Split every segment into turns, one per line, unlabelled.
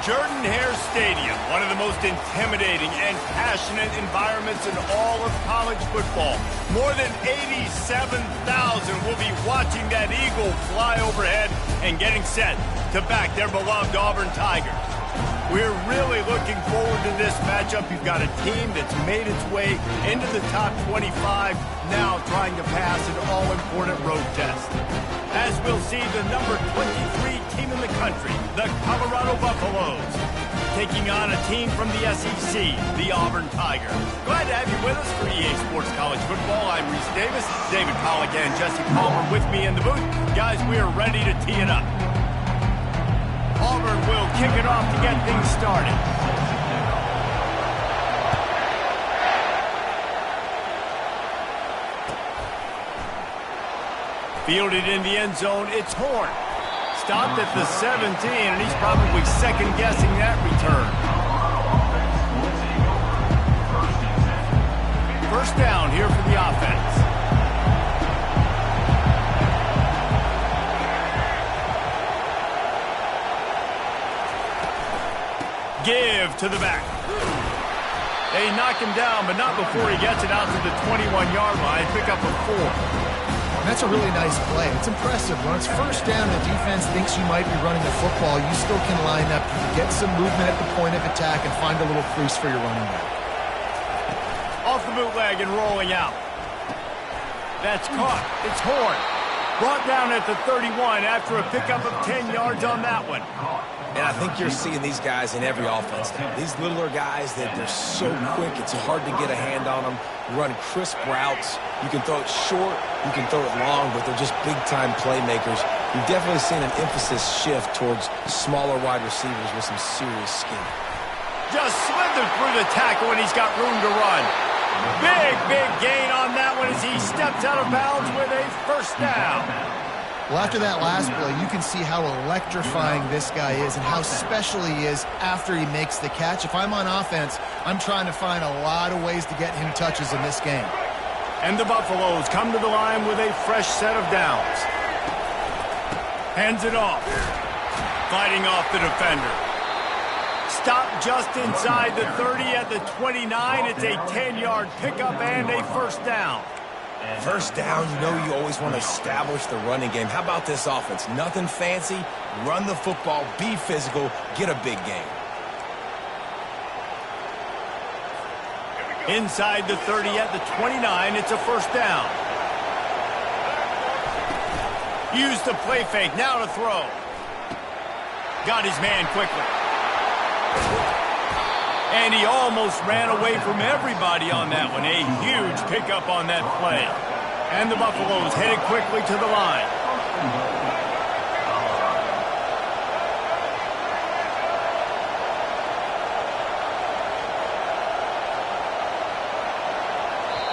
Jordan-Hare Stadium, one of the most intimidating and passionate environments in all of college football. More than 87,000 will be watching that Eagle fly overhead and getting set to back their beloved Auburn Tigers. We're really looking forward to this matchup. You've got a team that's made its way into the top 25, now trying to pass an all-important road test. As we'll see the number 23 team in the country, the Colorado Buffaloes, taking on a team from the SEC, the Auburn Tigers. Glad to have you with us for EA Sports College Football. I'm Reese Davis, David Pollack and Jesse Palmer with me in the booth. Guys, we are ready to tee it up. Auburn will kick it off to get things started. Fielded in the end zone, it's Horn. Stopped at the 17, and he's probably second-guessing that return. First down here for the offense. Give to the back. They knock him down, but not before he gets it out to the 21-yard line. Pick up a 4.
That's a really nice play. It's impressive. When it's first down, the defense thinks you might be running the football. You still can line up, get some movement at the point of attack, and find a little crease for your running back.
Off the bootleg and rolling out. That's caught. It's Horn. Brought down at the 31 after a pickup of 10 yards on that one.
And I think you're seeing these guys in every offense now. These littler guys, they're so quick, it's hard to get a hand on them. Run crisp routes. You can throw it short, you can throw it long, but they're just big-time playmakers. You've definitely seen an emphasis shift towards smaller wide receivers with some serious skill.
Just slithered through the tackle, and he's got room to run. Big gain on that one as he steps out of bounds with a first down.
Well, after that last play, you can see how electrifying this guy is and how special he is after he makes the catch. If I'm on offense, I'm trying to find a lot of ways to get him touches in this game.
And the Buffaloes come to the line with a fresh set of downs. Hands it off. Fighting off the defender. Stop just inside the 30 at the 29. It's a 10-yard pickup and a first down.
First down, you know you always want to establish the running game. How about this offense? Nothing fancy. Run the football, be physical, get a big gain.
Inside the 30 at the 29, it's a first down. Use the play fake, now to throw. Got his man quickly. And he almost ran away from everybody on that one. A huge pickup on that play. And the Buffaloes headed quickly to the line.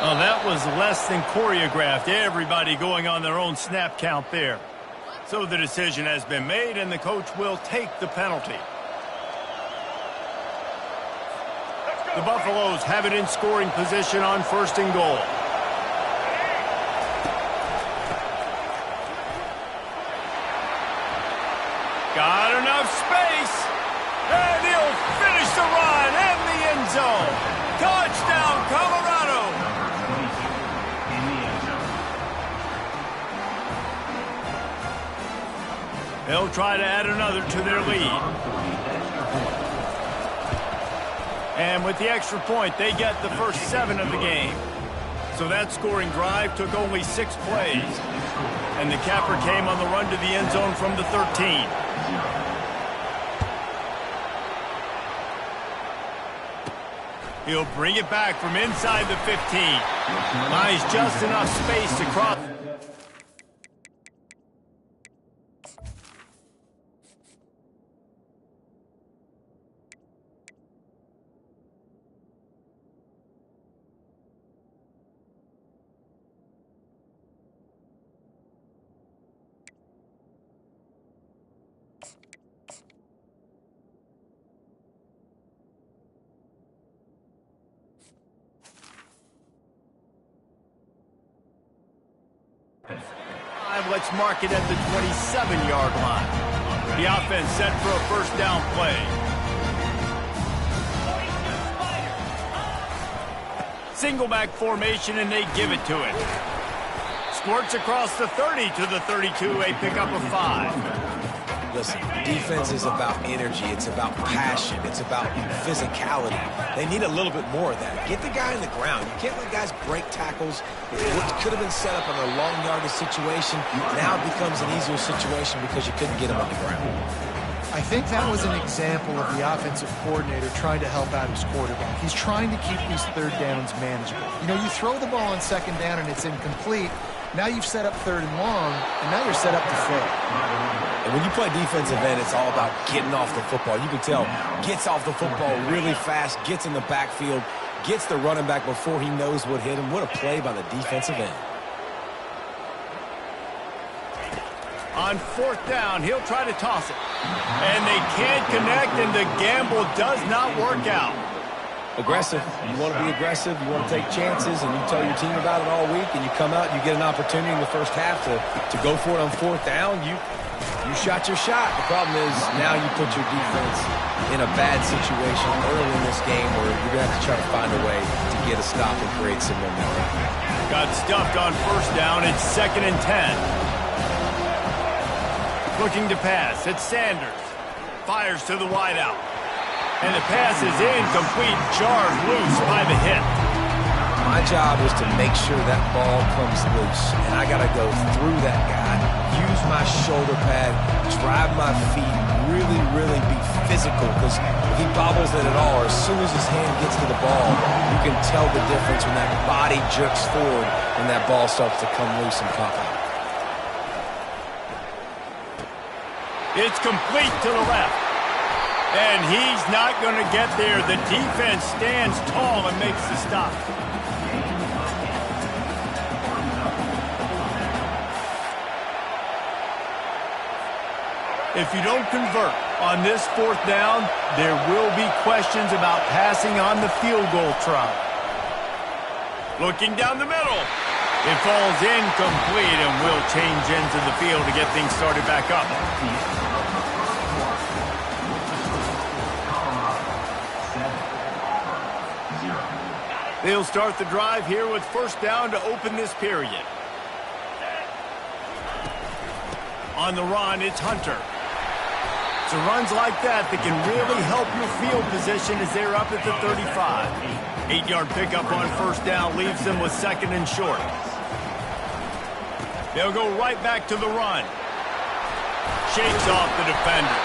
Well, that was less than choreographed. Everybody going on their own snap count there. So the decision has been made, and the coach will take the penalty. The Buffaloes have it in scoring position on first and goal. Got enough space. And he'll finish the run in the end zone. Touchdown, Colorado. They'll try to add another to their lead. And with the extra point, they get the first 7 of the game. So that scoring drive took only 6 plays. And the capper came on the run to the end zone from the 13. He'll bring it back from inside the 15. Buys just enough space to cross. Let's mark it at the 27-yard line. The offense set for a first down play. Single back formation, and they give it to it. Squirts across the 30 to the 32, a pickup of 5.
Listen, defense is about energy. It's about passion. It's about physicality. They need a little bit more of that. Get the guy in the ground. You can't let guys break tackles. What could have been set up in a long yardage situation now becomes an easier situation because you couldn't get him on the ground.
I think that was an example of the offensive coordinator trying to help out his quarterback. He's trying to keep these third downs manageable. You know, you throw the ball on second down and it's incomplete. Now you've set up third and long, and now you're set up to fail.
And when you play defensive end, it's all about getting off the football. You can tell, gets off the football really fast, gets in the backfield, gets the running back before he knows what hit him. What a play by the defensive end.
On fourth down, he'll try to toss it. And they can't connect, and the gamble does not work out.
Aggressive. You want to be aggressive. You want to take chances, and you tell your team about it all week, and you come out and you get an opportunity in the first half to go for it on fourth down. You shot your shot. The problem is now you put your defense in a bad situation early in this game where you're going to have to try to find a way to get a stop and create some momentum.
Got stuffed on first down. It's 2nd and 10. Looking to pass. It's Sanders. Fires to the wideout. And the pass is incomplete, jarred loose by the hit.
My job is to make sure that ball comes loose, and I got to go through that guy, use my shoulder pad, drive my feet, really be physical, because if he bobbles it at all, or as soon as his hand gets to the ball, you can tell the difference when that body jerks forward and that ball starts to come loose and pop out.
It's complete to the left. And he's not going to get there. The defense stands tall and makes the stop. If you don't convert on this fourth down, there will be questions about passing on the field goal try. Looking down the middle. It falls incomplete and will change ends of the field to get things started back up. They'll start the drive here with first down to open this period. On the run, it's Hunter. So runs like that can really help your field position as they're up at the 35. 8-yard pickup on first down leaves them with 2nd and short. They'll go right back to the run. Shakes off the defender.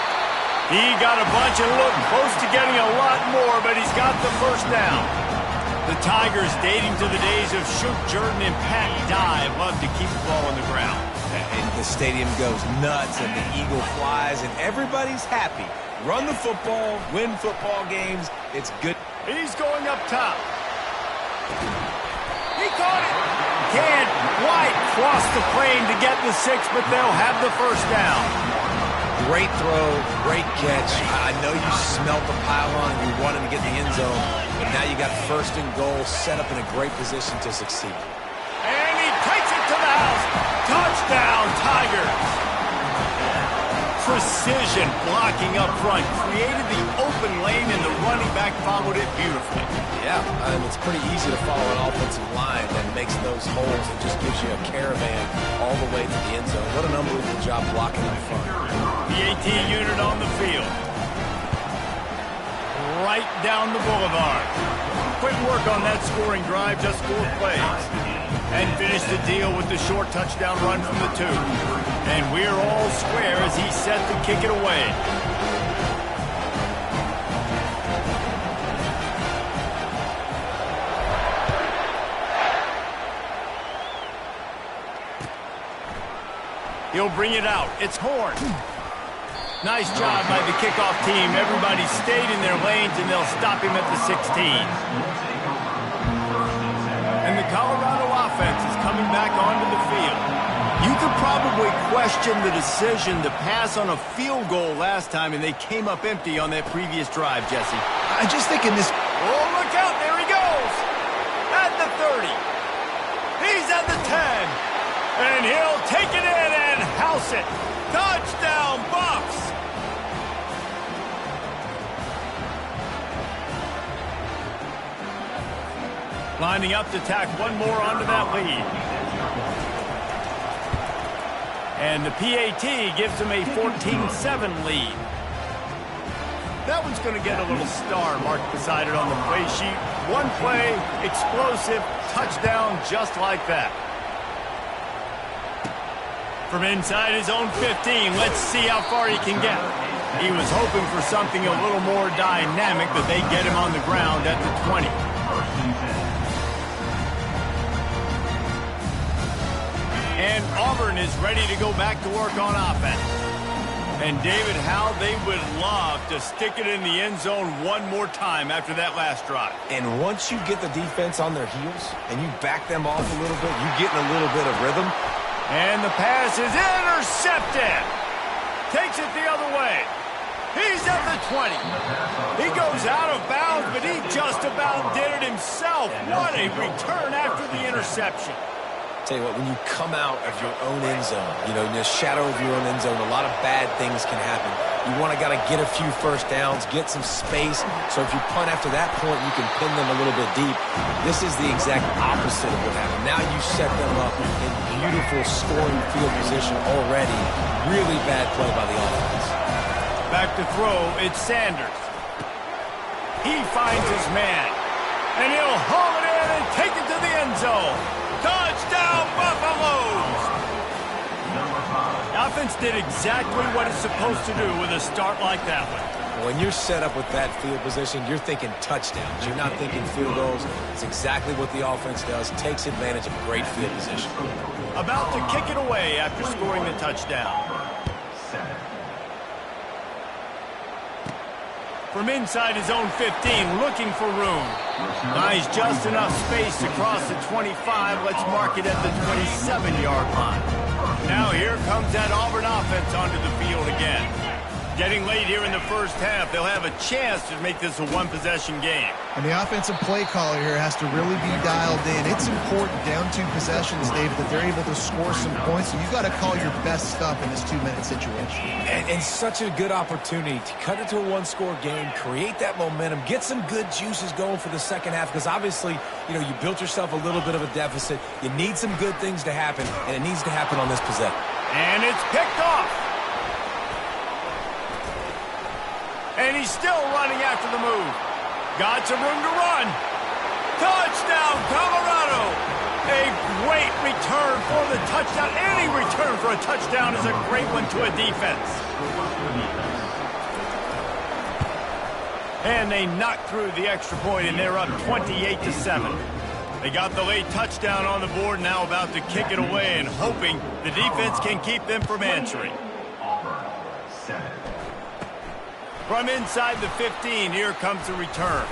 He got a bunch and looked close to getting a lot more, but he's got the first down. The Tigers, dating to the days of Shook Jordan and Pat Dye, love to keep the ball on the ground.
And the stadium goes nuts, and the eagle flies, and everybody's happy. Run the football, win football games. It's good.
He's going up top. He caught it. Can't quite cross the plane to get the 6, but they'll have the first down.
Great throw, great catch. I know you smelt the pylon and you wanted to get in the end zone, but now you got 1st and goal set up in a great position to succeed.
And he takes it to the house. Touchdown, Tigers. Precision blocking up front created the open lane, and the running back followed it beautifully.
Yeah, and it's pretty easy to follow an offensive line that makes those holes and just gives you a caravan all the way to the end zone. What an unbelievable job blocking up front.
The AT unit on the field. Right down the boulevard. Quick work on that scoring drive, just 4 plays. And finish the deal with the short touchdown run from the 2. And we're all square as he's set to kick it away. He'll bring it out. It's Horn. Nice job by the kickoff team. Everybody stayed in their lanes, and they'll stop him at the 16. And the Colorado offense is coming back onto the field. You could probably question the decision to pass on a field goal last time, and they came up empty on that previous drive, Jesse.
I just think in this...
Oh, look out. There he goes. At the 30. He's at the 10. And he'll take it in and house it. Touchdown, Bucs. Lining up to tack one more onto that lead. And the PAT gives them a 14-7 lead. That one's going to get a little star marked beside it on the play sheet. One play, explosive, touchdown just like that. From inside his own 15, let's see how far he can get. He was hoping for something a little more dynamic, but they get him on the ground at the 20. And Auburn is ready to go back to work on offense. And David, how they would love to stick it in the end zone one more time after that last drive.
And once you get the defense on their heels and you back them off a little bit, you get in a little bit of rhythm.
And the pass is intercepted. Takes it the other way. He's at the 20. He goes out of bounds, but he just about did it himself. What a return after the interception.
Tell you what, when you come out of your own end zone, you know, in the shadow of your own end zone, a lot of bad things can happen. You want to get a few first downs, get some space. So if you punt after that point, you can pin them a little bit deep. This is the exact opposite of what happened. Now you set them up in beautiful scoring field position already. Really bad play by the offense.
Back to throw, it's Sanders. He finds his man. And he'll haul it in and take it to the end zone. Touchdown, Buffaloes! The offense did exactly what it's supposed to do with a start like that one.
When you're set up with that field position, you're thinking touchdowns. You're not thinking field goals. It's exactly what the offense does. Takes advantage of great field position.
About to kick it away after scoring the touchdown. From inside his own 15, looking for room. Nice, just enough space to cross the 25. Let's mark it at the 27-yard line. Now here comes that Auburn offense onto the field again. Getting late here in the first half, they'll have a chance to make this a one-possession game.
And the offensive play caller here has to really be dialed in. It's important down 2 possessions, David, that they're able to score some points. So you've got to call your best stuff in this 2-minute situation.
And such a good opportunity to cut it to a one-score game, create that momentum, get some good juices going for the second half, because obviously, you know, you built yourself a little bit of a deficit. You need some good things to happen, and it needs to happen on this possession.
And it's picked off. And he's still running after the move. Got some room to run. Touchdown, Colorado. A great return for the touchdown. Any return for a touchdown is a great one to a defense. And they knocked through the extra point, and they're up 28-7. They got the late touchdown on the board, now about to kick it away and hoping the defense can keep them from answering. From inside the 15, here comes the return.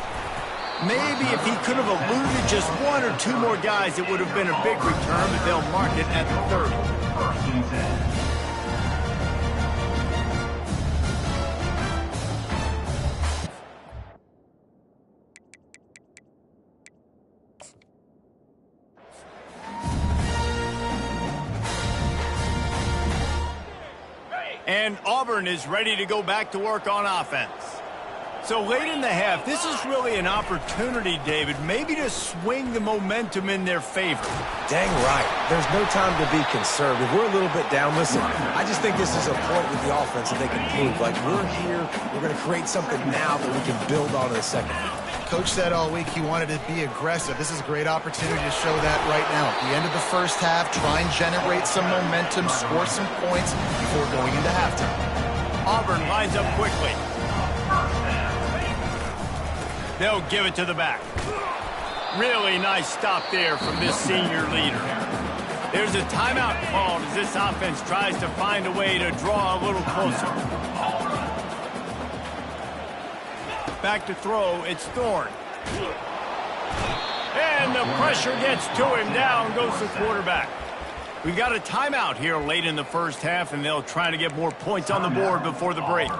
Maybe if he could have eluded just 1 or 2 more guys, it would have been a big return, but they'll mark it at the 30. And Auburn is ready to go back to work on offense. So late in the half, this is really an opportunity, David, maybe to swing the momentum in their favor.
Dang right. There's no time to be conservative. We're a little bit down. Listen, I just think this is a point with the offense that they can prove. Like, we're here, we're going to create something now that we can build on in the second half.
Coach said all week he wanted to be aggressive. This is a great opportunity to show that right now. At the end of the first half, try and generate some momentum, score some points before going into halftime.
Auburn lines up quickly. They'll give it to the back. Really nice stop there from this senior leader. There's a timeout called as this offense tries to find a way to draw a little closer. Back to throw, it's Thorne. And the pressure gets to him. Down goes the quarterback. We got a timeout here late in the first half, and they'll try to get more points on the board before the break.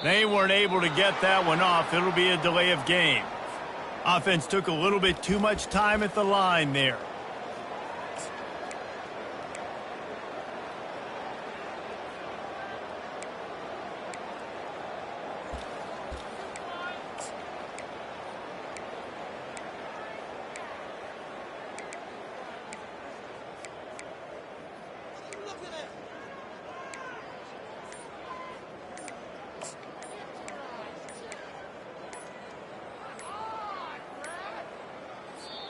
They weren't able to get that one off. It'll be a delay of game. Offense took a little bit too much time at the line there.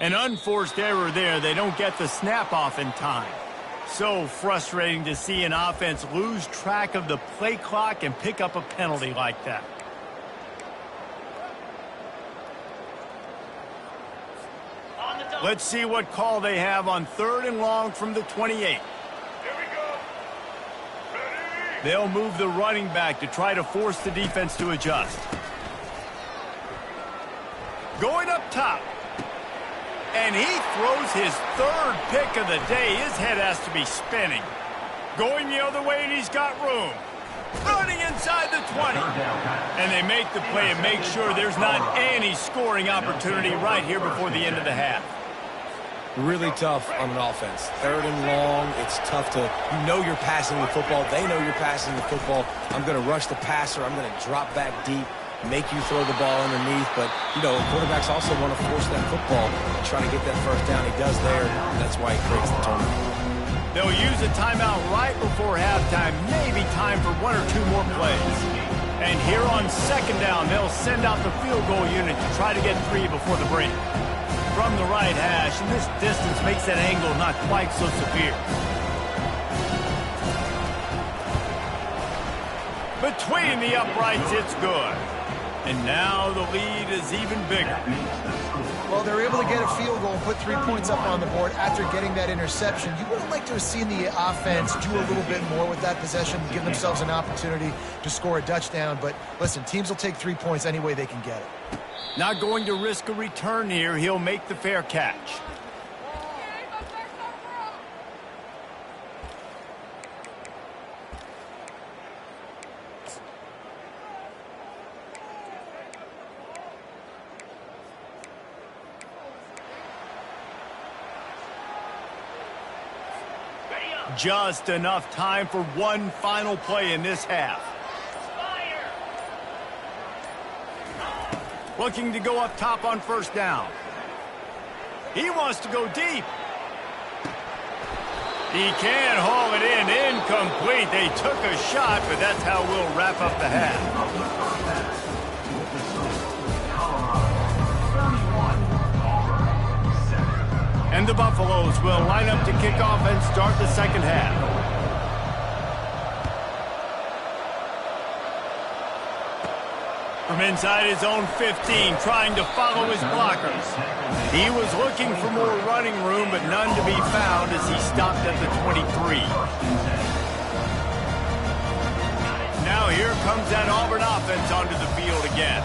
An unforced error there. They don't get the snap off in time. So frustrating to see an offense lose track of the play clock and pick up a penalty like that. Let's see what call they have on 3rd and long from the 28. Here we go. Ready? They'll move the running back to try to force the defense to adjust. Going up top. And he throws his 3rd pick of the day. His head has to be spinning. Going the other way, and he's got room. Running inside the 20. And they make the play and make sure there's not any scoring opportunity right here before the end of the half.
Really tough on an offense. 3rd and long, it's tough to, you're passing the football. They know you're passing the football. I'm going to rush the passer. I'm going to drop back deep, make you throw the ball underneath. But, quarterbacks also want to force that football and try to get that first down. He does there. That's why he creates the turnover.
They'll use a timeout right before halftime. Maybe time for 1 or 2 more plays. And here on 2nd down, they'll send out the field goal unit to try to get 3 before the break. From the right hash, and this distance makes that angle not quite so severe. Between the uprights, it's good. And now the lead is even bigger.
Well, they're able to get a field goal and put 3 points up on the board after getting that interception. You would have liked to have seen the offense do a little bit more with that possession, give themselves an opportunity to score a touchdown. But listen, teams will take 3 points any way they can get it.
Not going to risk a return here. He'll make the fair catch. Just enough time for one final play in this half. Looking to go up top on 1st down. He wants to go deep. He can haul it in. Incomplete. They took a shot, but that's how we'll wrap up the half. And the Buffaloes will line up to kick off and start the 2nd half. From inside his own 15, trying to follow his blockers. He was looking for more running room, but none to be found as he stopped at the 23. Now here comes that Auburn offense onto the field again.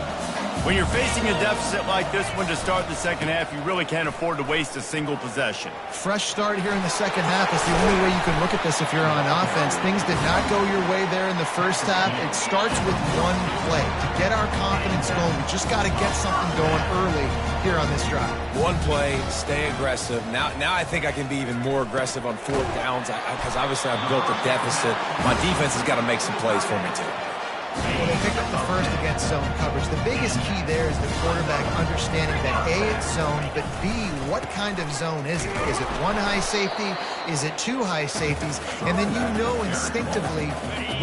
When you're facing a deficit like this one to start the 2nd half, you really can't afford to waste a single possession.
Fresh start here in the 2nd half is the only way you can look at this if you're on offense. Things did not go your way there in the 1st half. It starts with one play. To get our confidence going, we just got to get something going early here on this drive.
One play, stay aggressive. Now I think I can be even more aggressive on 4th downs because obviously I've built a deficit. My defense has got to make some plays for me too.
Well, they picked up the 1st against zone coverage. The biggest key there is the quarterback understanding that A, it's zone, but B, what kind of zone is it? Is it 1 high safety? Is it 2 high safeties? And then you know instinctively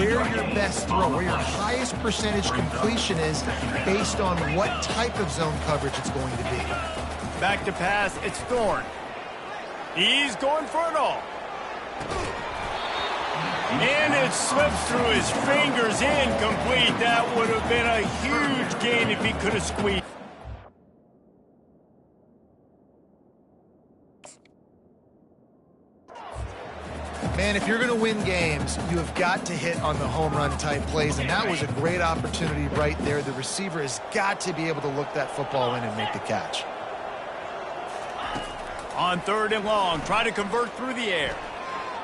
where your best throw, where your highest percentage completion is based on what type of zone coverage it's going to be.
Back to pass, it's Thorne. He's going for it all. And it slips through his fingers, incomplete. That would have been a huge gain if he could have squeezed.
Man, if you're going to win games, you have got to hit on the home run type plays, and that was a great opportunity right there. The receiver has got to be able to look that football in and make the catch.
On 3rd and long, try to convert through the air.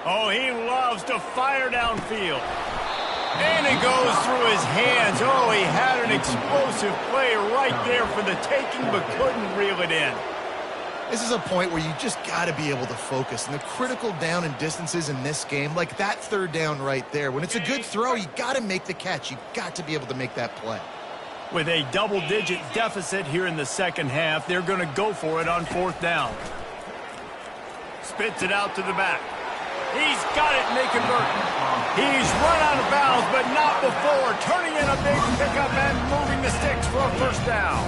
Oh, he loves to fire downfield. And it goes through his hands. Oh, he had an explosive play right there for the taking, but couldn't reel it in.
This is a point where you just got to be able to focus. And the critical down and distances in this game, like that third down right there, when it's a good throw, you got to make the catch. You got to be able to make that play.
With a double-digit deficit here in the second half, they're going to go for it on fourth down. Spits it out to the back. He's got it, Nathan Burton. He's run out of bounds, but not before. Turning in a big pickup and moving the sticks for a first down.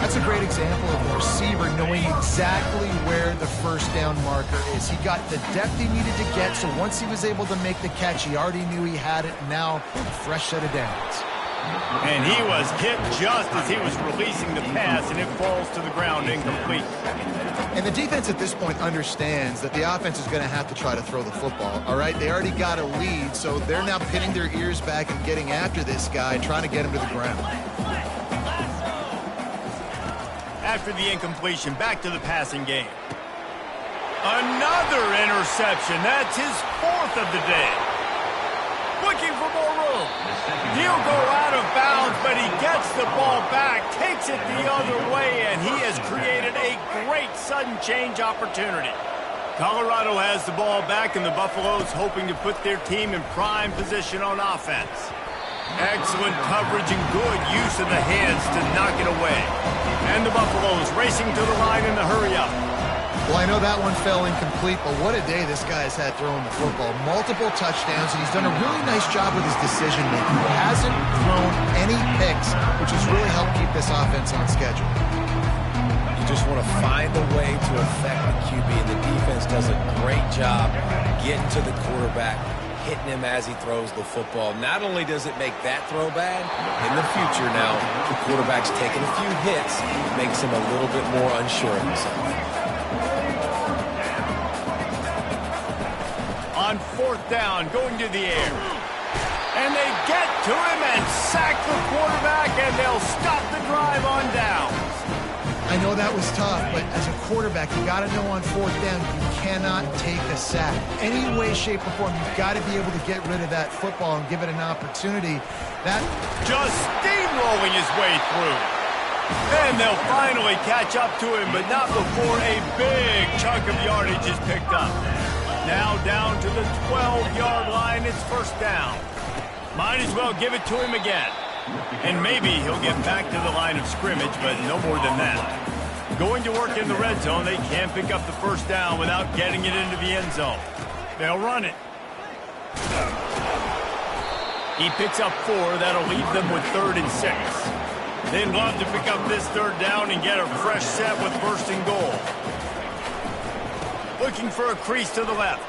That's a great example of a receiver knowing exactly where the first down marker is. He got the depth he needed to get, so once he was able to make the catch, he already knew he had it. Now, a fresh set of downs.
And he was hit just as he was releasing the pass, and it falls to the ground incomplete.
And the defense at this point understands that the offense is going to have to try to throw the football, all right? They already got a lead, so they're now pinning their ears back and getting after this guy, trying to get him to the ground.
After the incompletion, back to the passing game. Another interception. That's his fourth of the day. Looking for more room. He'll go out of bounds, but he gets the ball back, takes it the other way, and he has created a great sudden change opportunity. Colorado has the ball back, and the Buffaloes hoping to put their team in prime position on offense. Excellent coverage and good use of the hands to knock it away. And the Buffaloes racing to the line in the hurry-up.
Well, I know that one fell incomplete, but what a day this guy has had throwing the football. Multiple touchdowns, and he's done a really nice job with his decision-making. He hasn't thrown any picks, which has really helped keep this offense on schedule.
You just want to find a way to affect the QB, and the defense does a great job getting to the quarterback, hitting him as he throws the football. Not only does it make that throw bad, in the future now, the quarterback's taking a few hits, makes him a little bit more unsure of himself.
On fourth down, going to the air. And they get to him and sack the quarterback, and they'll stop the drive on downs.
I know that was tough, but as a quarterback, you got to know on fourth down, you cannot take a sack. Any way, shape, or form, you've got to be able to get rid of that football and give it an opportunity. That
just steamrolling his way through. And they'll finally catch up to him, but not before a big chunk of yardage is picked up. Now down to the 12-yard line, it's first down. Might as well give it to him again. And maybe he'll get back to the line of scrimmage, but no more than that. Going to work in the red zone, they can't pick up the first down without getting it into the end zone. They'll run it. He picks up 4. That'll leave them with 3rd and 6. They'd love to pick up this third down and get a fresh set with first and goal. Looking for a crease to the left.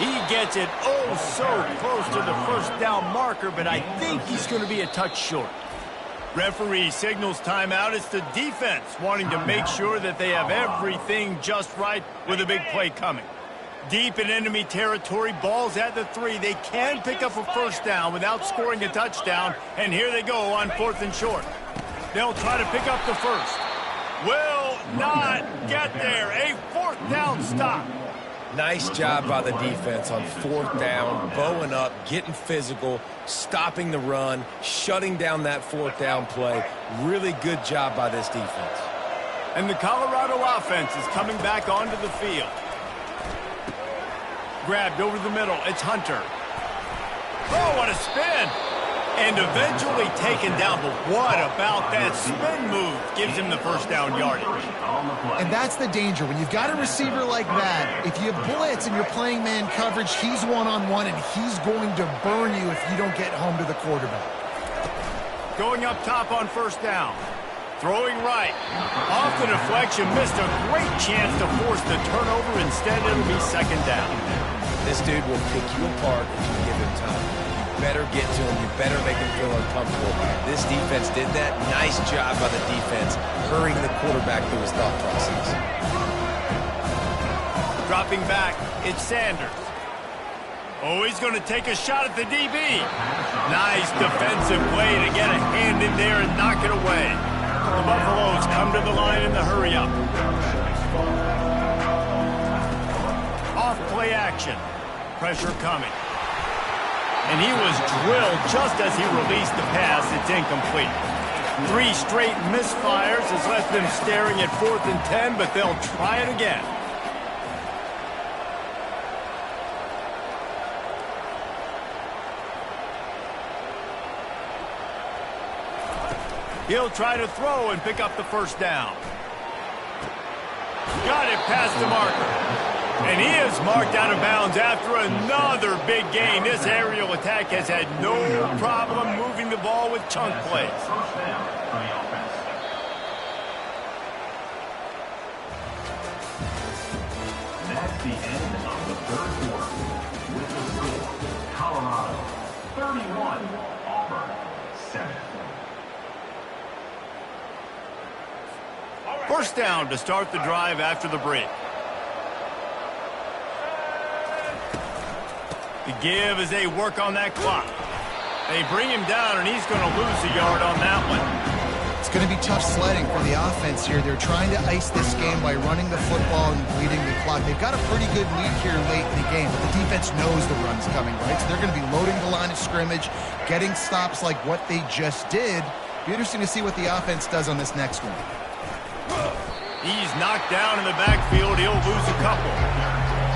He gets it oh so close to the first down marker, but I think he's going to be a touch short. Referee signals timeout. It's the defense wanting to make sure that they have everything just right with a big play coming. Deep in enemy territory, ball's at the 3. They can pick up a first down without scoring a touchdown, and here they go on 4th and short. They'll try to pick up the first. Will not get there. A 4th down stop.
Nice job by the defense on 4th down, bowing up, getting physical, stopping the run, shutting down that 4th down play. Really good job by this defense.
And the Colorado offense is coming back onto the field. Grabbed over the middle. It's Hunter. Oh, what a spin. And eventually taken down, but what about that spin move? Gives him the first down yardage.
And that's the danger. When you've got a receiver like that, if you blitz and you're playing man coverage, he's one-on-one, and he's going to burn you if you don't get home to the quarterback.
Going up top on first down. Throwing right. Off the deflection, missed a great chance to force the turnover. Instead, it'll be second down.
This dude will pick you apart if you give him time. Better get to him. You better make him feel uncomfortable. This defense did that. Nice job by the defense, hurrying the quarterback through his thought process.
Dropping back, it's Sanders. Oh, he's going to take a shot at the DB. Nice defensive play to get a hand in there and knock it away. The Buffaloes come to the line in the hurry-up. Off play action. Pressure coming. And he was drilled just as he released the pass. It's incomplete. 3 straight misfires has left them staring at 4th and 10, but they'll try it again. He'll try to throw and pick up the first down. Got it past the marker. And he is marked out of bounds after another big gain. This aerial attack has had no problem moving the ball with chunk plays.
That's the end of the third quarter. With the score, Colorado 31, Auburn 7.
First down to start the drive after the break. The give as they work on that clock. They bring him down, and he's going to lose a yard on that one.
It's going to be tough sledding for the offense here. They're trying to ice this game by running the football and bleeding the clock. They've got a pretty good lead here late in the game, but the defense knows the run's coming, right? So they're going to be loading the line of scrimmage, getting stops like what they just did. Be interesting to see what the offense does on this next one.
He's knocked down in the backfield. He'll lose a couple.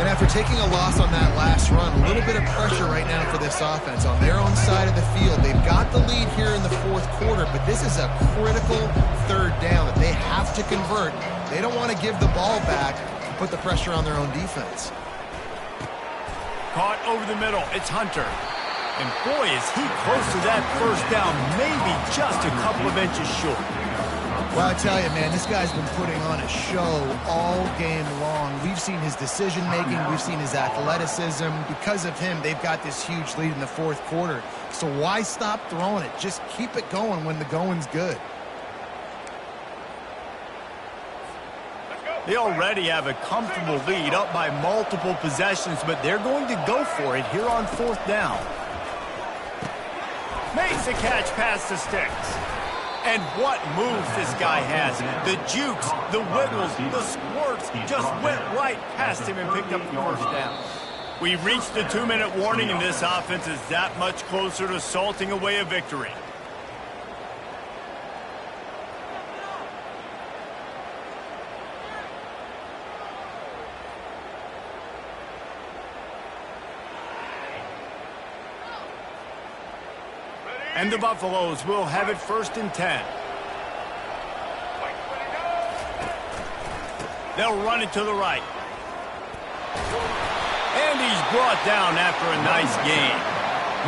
And after taking a loss on that last run, a little bit of pressure right now for this offense on their own side of the field. They've got the lead here in the 4th quarter, but this is a critical 3rd down that they have to convert. They don't want to give the ball back and put the pressure on their own defense.
Caught over the middle. It's Hunter. And boy, is he close to that first down, maybe just a couple of inches short.
Well, I tell you, man, this guy's been putting on a show all game long. We've seen his decision-making. We've seen his athleticism. Because of him, they've got this huge lead in the 4th quarter. So why stop throwing it? Just keep it going when the going's good.
They already have a comfortable lead up by multiple possessions, but they're going to go for it here on 4th down. Makes a catch past the sticks. And what moves this guy has. The jukes, the wiggles, the squirts just went right past him and picked up the first down. We've reached the 2-minute warning, and this offense is that much closer to salting away a victory. And the Buffaloes will have it 1st and 10. They'll run it to the right. And he's brought down after a nice gain.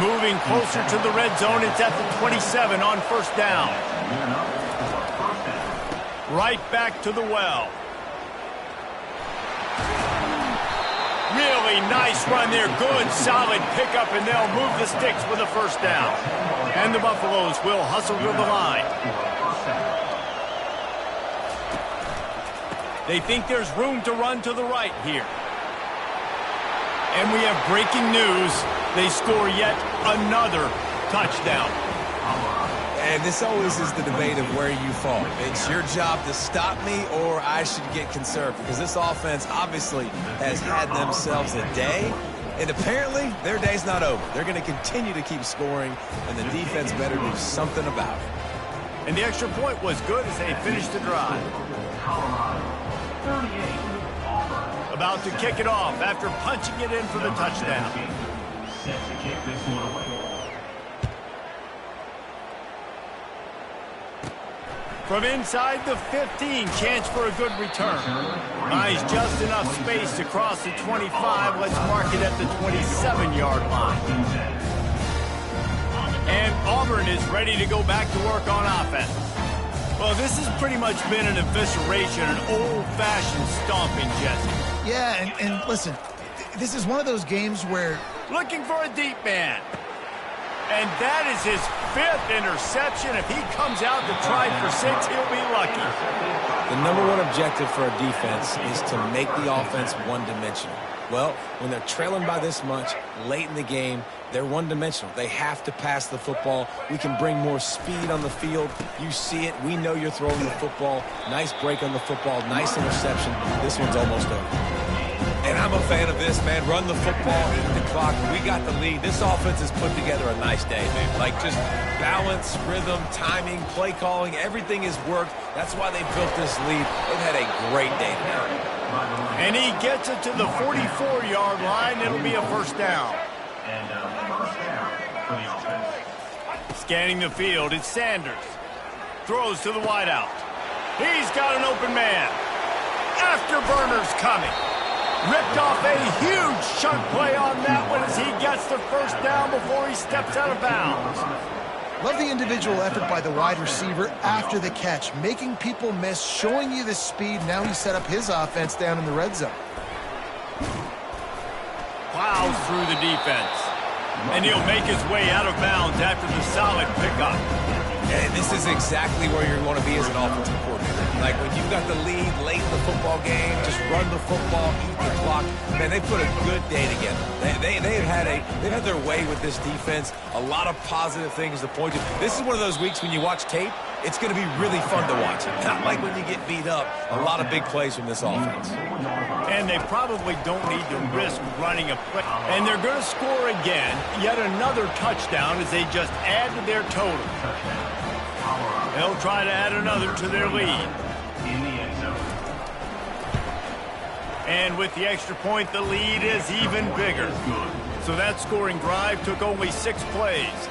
Moving closer to the red zone, it's at the 27 on 1st down. Right back to the well. Really nice run there. Good, solid pickup, and they'll move the sticks with a first down. And the Buffaloes will hustle to the line. They think there's room to run to the right here. And we have breaking news. They score yet another touchdown.
And this always is the debate of where you fall. It's your job to stop me, or I should get conserved, because this offense obviously has had themselves a day, and apparently their day's not over. They're going to continue to keep scoring, and the defense better do something about it.
And the extra point was good as they finished the drive. About to kick it off after punching it in for the touchdown.
Set to kick this one away.
From inside the 15, chance for a good return. Buys just enough space to cross the 25. Let's mark it at the 27-yard line. And Auburn is ready to go back to work on offense. Well, this has pretty much been an evisceration, an old-fashioned stomping, Jesse.
Yeah, and listen, this is one of those games where...
Looking for a deep man. And that is his 5th interception. If he comes out to try for 6, he'll be lucky.
The #1 objective for a defense is to make the offense one-dimensional. Well, when they're trailing by this much late in the game, they're one-dimensional. They have to pass the football. We can bring more speed on the field. You see it. We know you're throwing the football. Nice break on the football. Nice interception. This one's almost over. And I'm a fan of this, man. Run the football, eat the clock. We got the lead. This offense has put together a nice day, man. Like, just balance, rhythm, timing, play calling, everything has worked. That's why they built this lead. They've had a great day today.
And he gets it to the 44-yard line. It'll be a first down.
And first down for the offense.
Scanning the field, it's Sanders. Throws to the wideout. He's got an open man. Afterburner's coming. Ripped off a huge chunk play on that one as he gets the first down before he steps out of bounds.
Love the individual effort by the wide receiver after the catch, making people miss, showing you the speed. Now he set up his offense down in the red zone.
Plows through the defense. And he'll make his way out of bounds after the solid pickup.
And this is exactly where you're going to be as an offensive coordinator. Like, when you've got the lead late in the football game, just run the football, eat the clock. Man, they put a good day together. They've had their way with this defense. A lot of positive things to point to. This is one of those weeks when you watch tape, it's going to be really fun to watch. Not like when you get beat up. A lot of big plays from this offense.
And they probably don't need to risk running a play. And they're going to score again. Yet another touchdown as they just add to their total. They'll try to add another to their lead.
In the end zone.
And with the extra point, the lead is even bigger. So that scoring drive took only 6 plays.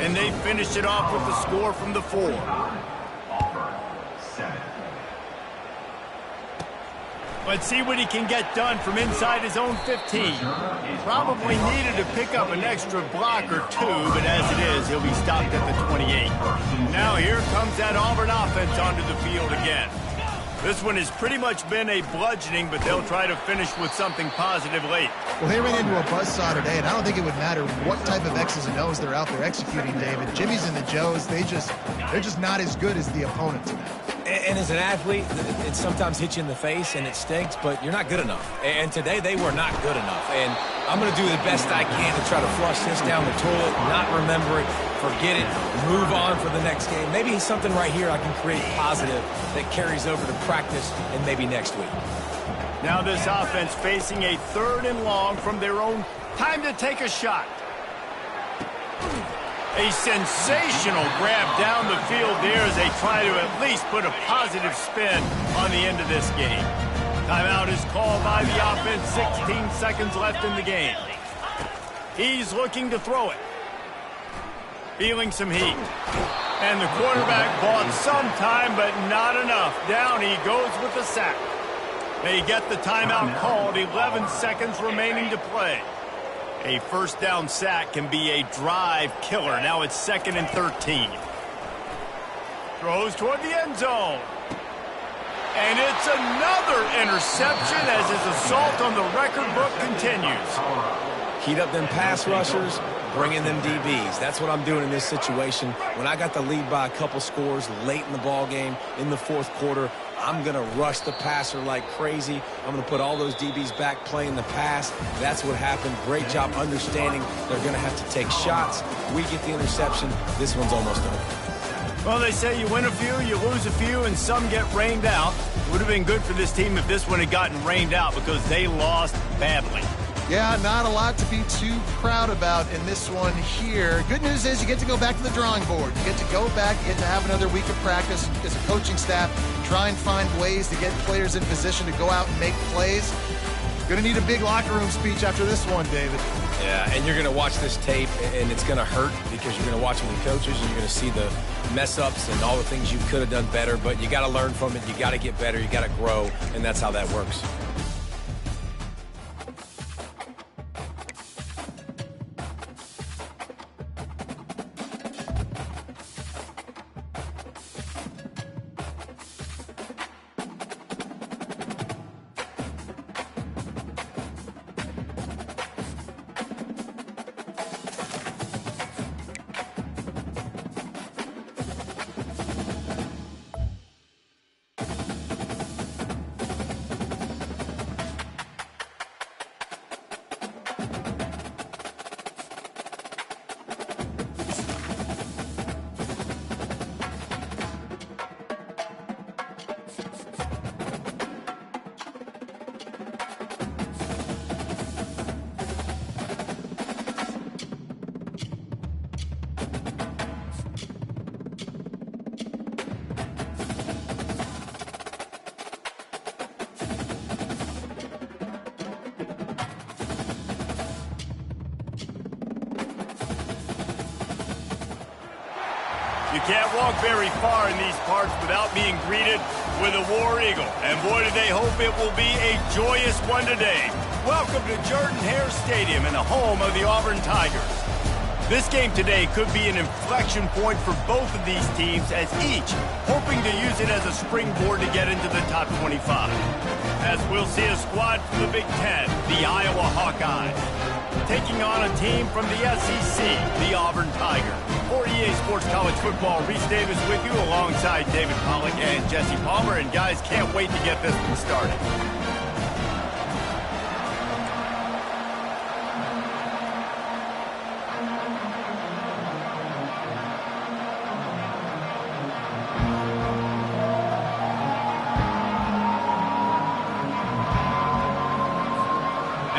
And they finished it off with the score from the 4.
Auburn, 7.
Let's see what he can get done from inside his own 15. Probably needed to pick up an extra block or 2, but as it is, he'll be stopped at the 28. Now here comes that Auburn offense onto the field again. This one has pretty much been a bludgeoning, but they'll try to finish with something positive late.
Well, they ran into a buzzsaw today, and I don't think it would matter what type of X's and O's they're out there executing, David. Jimmy's and the Joes, they're just not as good as the opponent today.
And as an athlete, it sometimes hits you in the face and it stinks, but you're not good enough. And today they were not good enough. And I'm going to do the best I can to try to flush this down the toilet, not remember it, forget it, move on for the next game. Maybe something right here I can create positive that carries over to practice and maybe next week.
Now this offense facing a 3rd and long from their own. Time to take a shot. A sensational grab down the field there as they try to at least put a positive spin on the end of this game. Timeout is called by the offense. 16 seconds left in the game. He's looking to throw it. Feeling some heat. And the quarterback bought some time, but not enough. Down he goes with the sack. They get the timeout called. 11 seconds remaining to play. A first down sack can be a drive killer. Now it's 2nd and 13. Throws toward the end zone. And it's another interception as his assault on the record book continues.
Heat up them pass rushers, bring in them DBs. That's what I'm doing in this situation. When I got the lead by a couple scores late in the ball game, in the 4th quarter, I'm going to rush the passer like crazy. I'm going to put all those DBs back playing the pass. That's what happened. Great job understanding they're going to have to take shots. We get the interception. This one's almost over.
Well, they say you win a few, you lose a few, and some get rained out. It would have been good for this team if this one had gotten rained out because they lost badly.
Yeah, not a lot to be too proud about in this one here. Good news is you get to go back to the drawing board. You get to go back, you get to have another week of practice as a coaching staff, try and find ways to get players in position to go out and make plays. Going to need a big locker room speech after this one, David.
Yeah, and you're going to watch this tape, and it's going to hurt because you're going to watch it with coaches, and you're going to see the mess-ups and all the things you could have done better, but you got to learn from it. You got to get better. You got to grow, and that's how that works.
You can't walk very far in these parts without being greeted with a War Eagle. And boy, do they hope it will be a joyous one today. Welcome to Jordan-Hare Stadium and the home of the Auburn Tigers. This game today could be an inflection point for both of these teams, as each hoping to use it as a springboard to get into the top 25. As we'll see a squad from the Big Ten, the Iowa Hawkeyes, taking on a team from the SEC, the Auburn Tigers. For EA Sports College Football, Reese Davis with you alongside David Pollack and Jesse Palmer. And guys, can't wait to get this one started.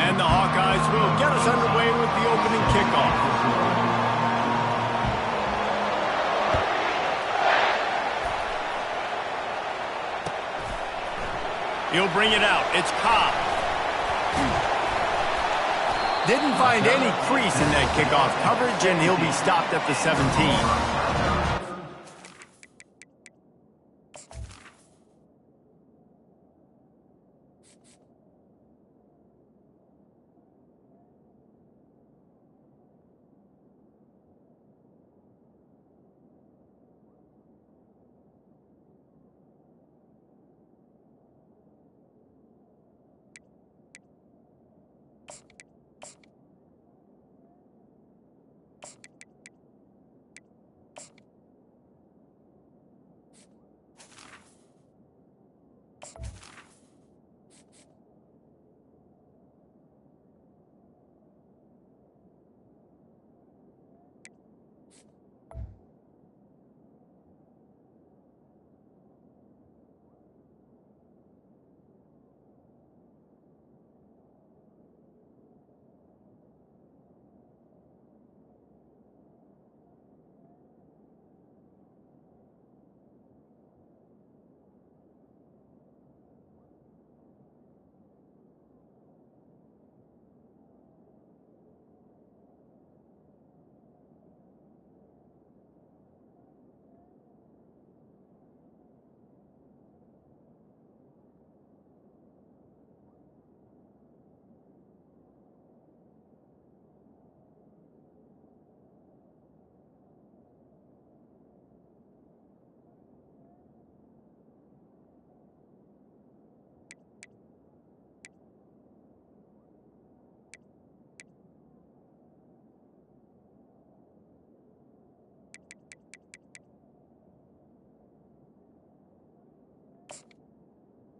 And the Hawkeyes will get us underway with the opening kickoff. He'll bring it out. It's Cobb. Didn't find any crease in that kickoff coverage, and he'll be stopped at the 17.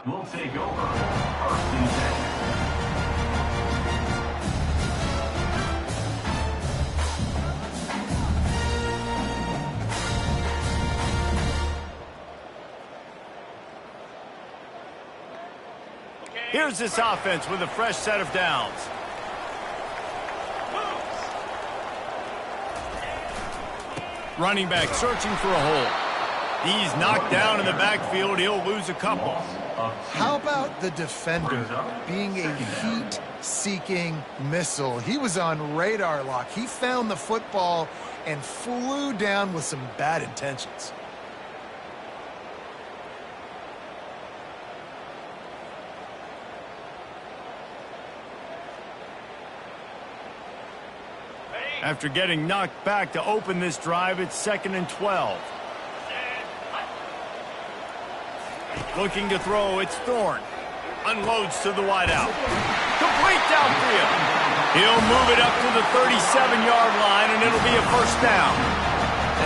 We'll take over 1st and 10.
Here's this offense with a fresh set of downs. Running back searching for a hole. He's knocked down in the backfield. He'll lose a couple.
How about the defender being a heat-seeking missile? He was on radar lock. He found the football and flew down with some bad intentions.
After getting knocked back to open this drive, it's 2nd and 12. Looking to throw, it's Thorne. Unloads to the wideout. Complete downfield. He'll move it up to the 37-yard line, and it'll be a first down.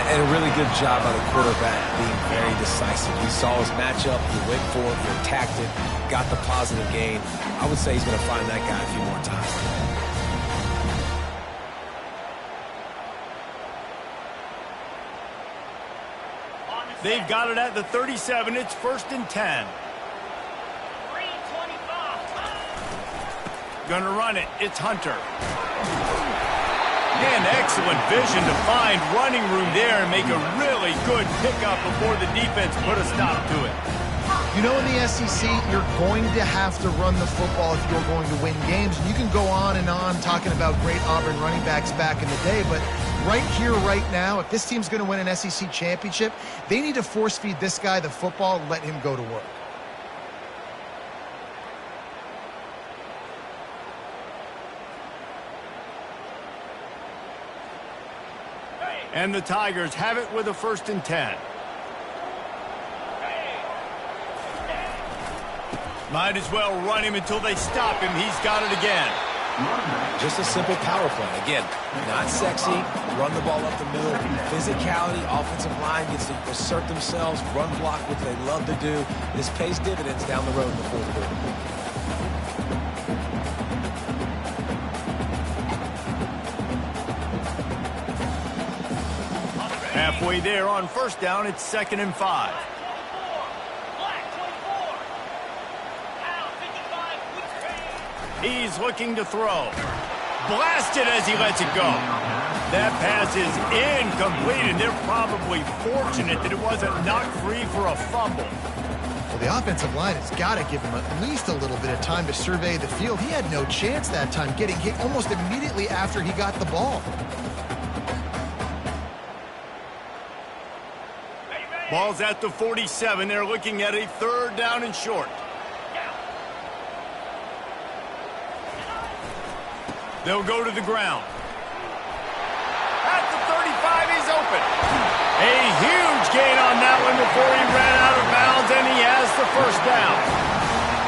And a really good job by the quarterback being very decisive. He saw his matchup, he went for it, he attacked it, got the positive gain. I would say he's going to find that guy a few more times.
They've got it at the 37. It's 1st and 10. Gonna run it. It's Hunter. And excellent vision to find running room there and make a really good pickup before the defense put a stop to it.
You know, in the SEC, you're going to have to run the football if you're going to win games. And you can go on and on talking about great Auburn running backs back in the day, but right here, right now, if this team's going to win an SEC championship, they need to force feed this guy the football and let him go to work.
And the Tigers have it with a 1st and 10. Might as well run him until they stop him. He's got it again.
Just a simple power play. Again, not sexy. Run the ball up the middle. Physicality, offensive line gets to assert themselves, run block, which they love to do. This pays dividends down the road in the 4th quarter.
Halfway there on 1st down, it's 2nd and 5. He's looking to throw. Blasted as he lets it go. That pass is incomplete, and they're probably fortunate that it wasn't knocked free for a fumble.
Well, the offensive line has got to give him at least a little bit of time to survey the field. He had no chance that time, getting hit almost immediately after he got the ball.
Ball's at the 47. They're looking at a 3rd down and short. They'll go to the ground. At the 35, he's open. A huge gain on that one before he ran out of bounds, and he has the 1st down.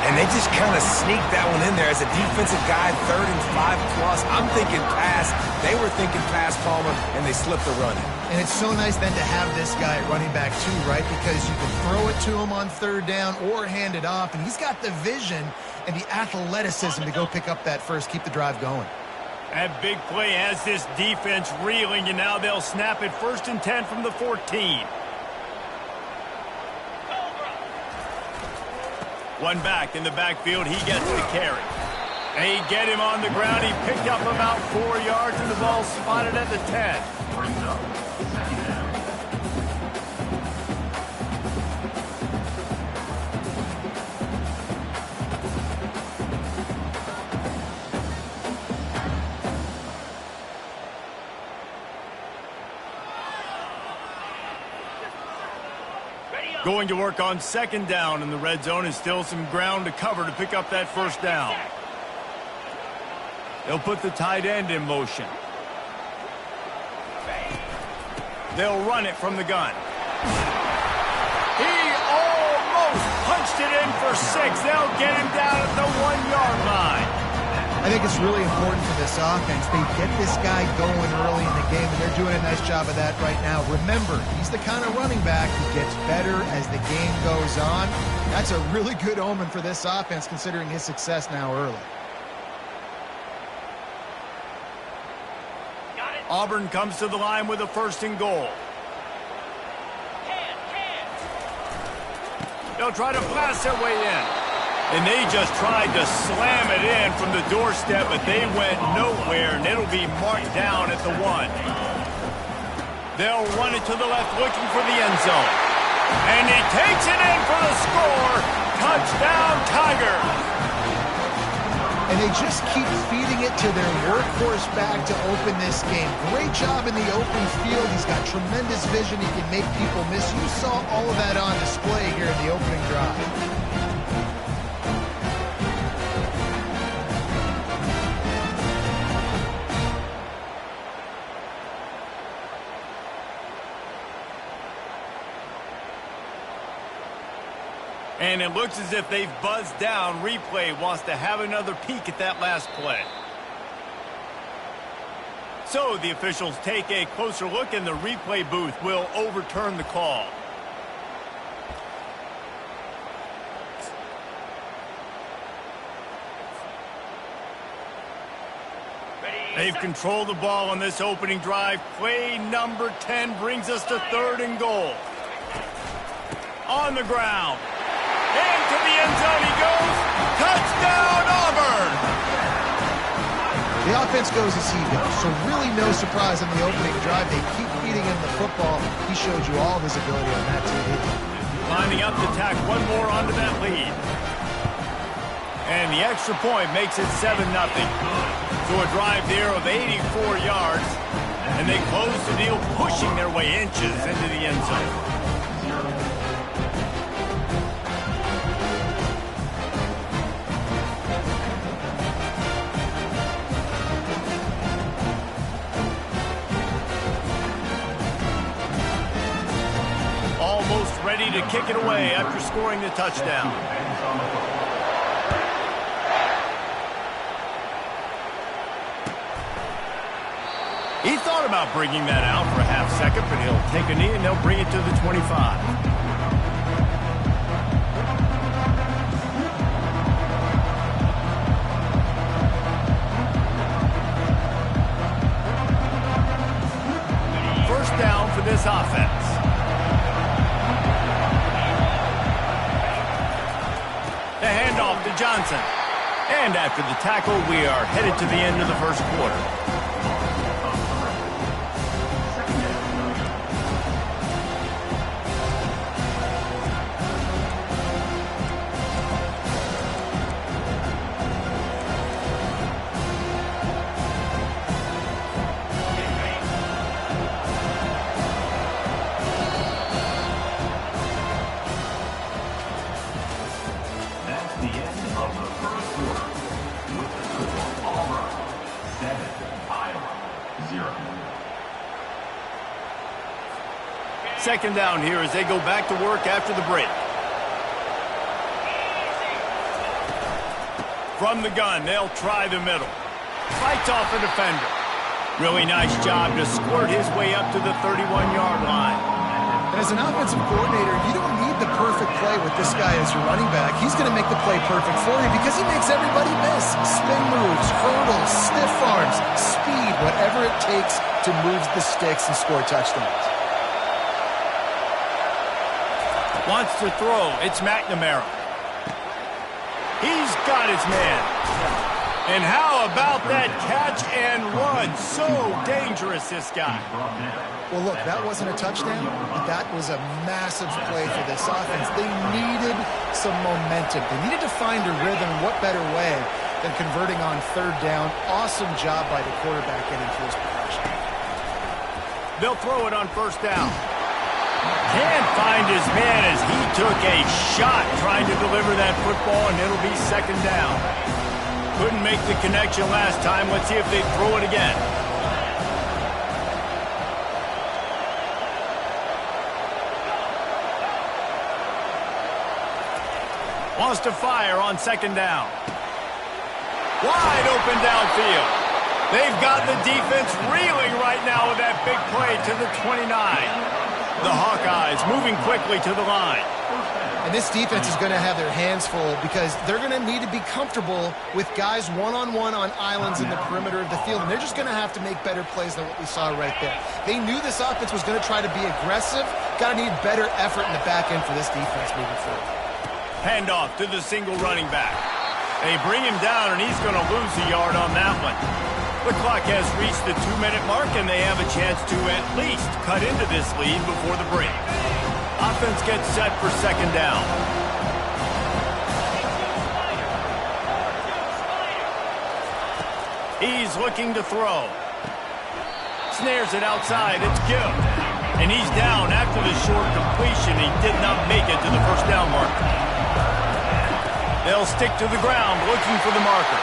And they just kind of sneaked that one in there as a defensive guy, 3rd and 5 plus. I'm thinking pass. They were thinking pass, Palmer, and they slipped the run.
And it's so nice then to have this guy at running back too, right? Because you can throw it to him on 3rd down or hand it off, and he's got the vision and the athleticism to go pick up that first, keep the drive going.
That big play has this defense reeling, and now they'll snap it 1st and 10 from the 14. One back in the backfield. He gets the carry. They get him on the ground. He picked up about 4 yards, and the ball spotted at the 10.
Brings up 2nd down.
Going to work on 2nd down in the red zone, and still some ground to cover to pick up that 1st down. They'll put the tight end in motion. They'll run it from the gun. He almost punched it in for 6. They'll get him down at the 1-yard line.
I think it's really important for this offense. They get this guy going early in the game, and they're doing a nice job of that right now. Remember, he's the kind of running back who gets better as the game goes on. That's a really good omen for this offense, considering his success now early.
Auburn comes to the line with a 1st and goal. They'll try to blast their way in. And they just tried to slam it in from the doorstep, but they went nowhere, and it'll be marked down at the 1. They'll run it to the left, looking for the end zone. And he takes it in for the score. Touchdown, Tigers.
And they just keep feeding it to their workhorse back to open this game. Great job in the open field. He's got tremendous vision. He can make people miss. You saw all of that on display here in the opening drive.
And it looks as if they've buzzed down. Replay wants to have another peek at that last play. So the officials take a closer look, and the replay booth will overturn the call. They've controlled the ball on this opening drive. Play number 10 brings us to 3rd and goal. On the ground. Into the end zone he goes. Touchdown, Auburn!
The offense goes as he goes, so really no surprise in the opening drive. They keep feeding him the football. He showed you all of his ability on that TV.
Lining up to tack one more onto that lead. And the extra point makes it 7-0. So a drive there of 84 yards. And they close the deal, pushing their way inches into the end zone. Almost ready to kick it away after scoring the touchdown. He thought about bringing that out for a half second, but he'll take a knee and they'll bring it to the 25. First down for this offense. The handoff to Johnson. And after the tackle, we are headed to the end of the first quarter. Second down here as they go back to work after the break. From the gun, they'll try the middle. Fights off a defender. Really nice job to squirt his way up to the 31-yard line.
And as an offensive coordinator, you don't need the perfect play with this guy as your running back. He's going to make the play perfect for you because he makes everybody miss. Spin moves, hurdles, stiff arms, speed, whatever it takes to move the sticks and score touchdowns.
Wants to throw. It's McNamara. He's got his man. And how about that catch and run? So dangerous, this guy.
Well, look, that wasn't a touchdown, but that was a massive play for this offense. They needed some momentum. They needed to find a rhythm. What better way than converting on third down? Awesome job by the quarterback getting to his position.
They'll throw it on first down. Can't find his man as he took a shot trying to deliver that football, and it'll be second down. Couldn't make the connection last time. Let's see if they throw it again. Wants to fire on second down. Wide open downfield. They've got the defense reeling right now with that big play to the 29. The Hawkeyes moving quickly to the line.
And this defense is going to have their hands full because they're going to need to be comfortable with guys one-on-one on islands in the perimeter of the field. And they're just going to have to make better plays than what we saw right there. They knew this offense was going to try to be aggressive. Got to need better effort in the back end for this defense moving forward.
Handoff to the single running back. They bring him down, and he's going to lose a yard on that one. The clock has reached the 2-minute mark, and they have a chance to at least cut into this lead before the break. Offense gets set for second down. He's looking to throw. Snares it outside. It's Gill. And he's down after the short completion. He did not make it to the first down marker. They'll stick to the ground looking for the marker.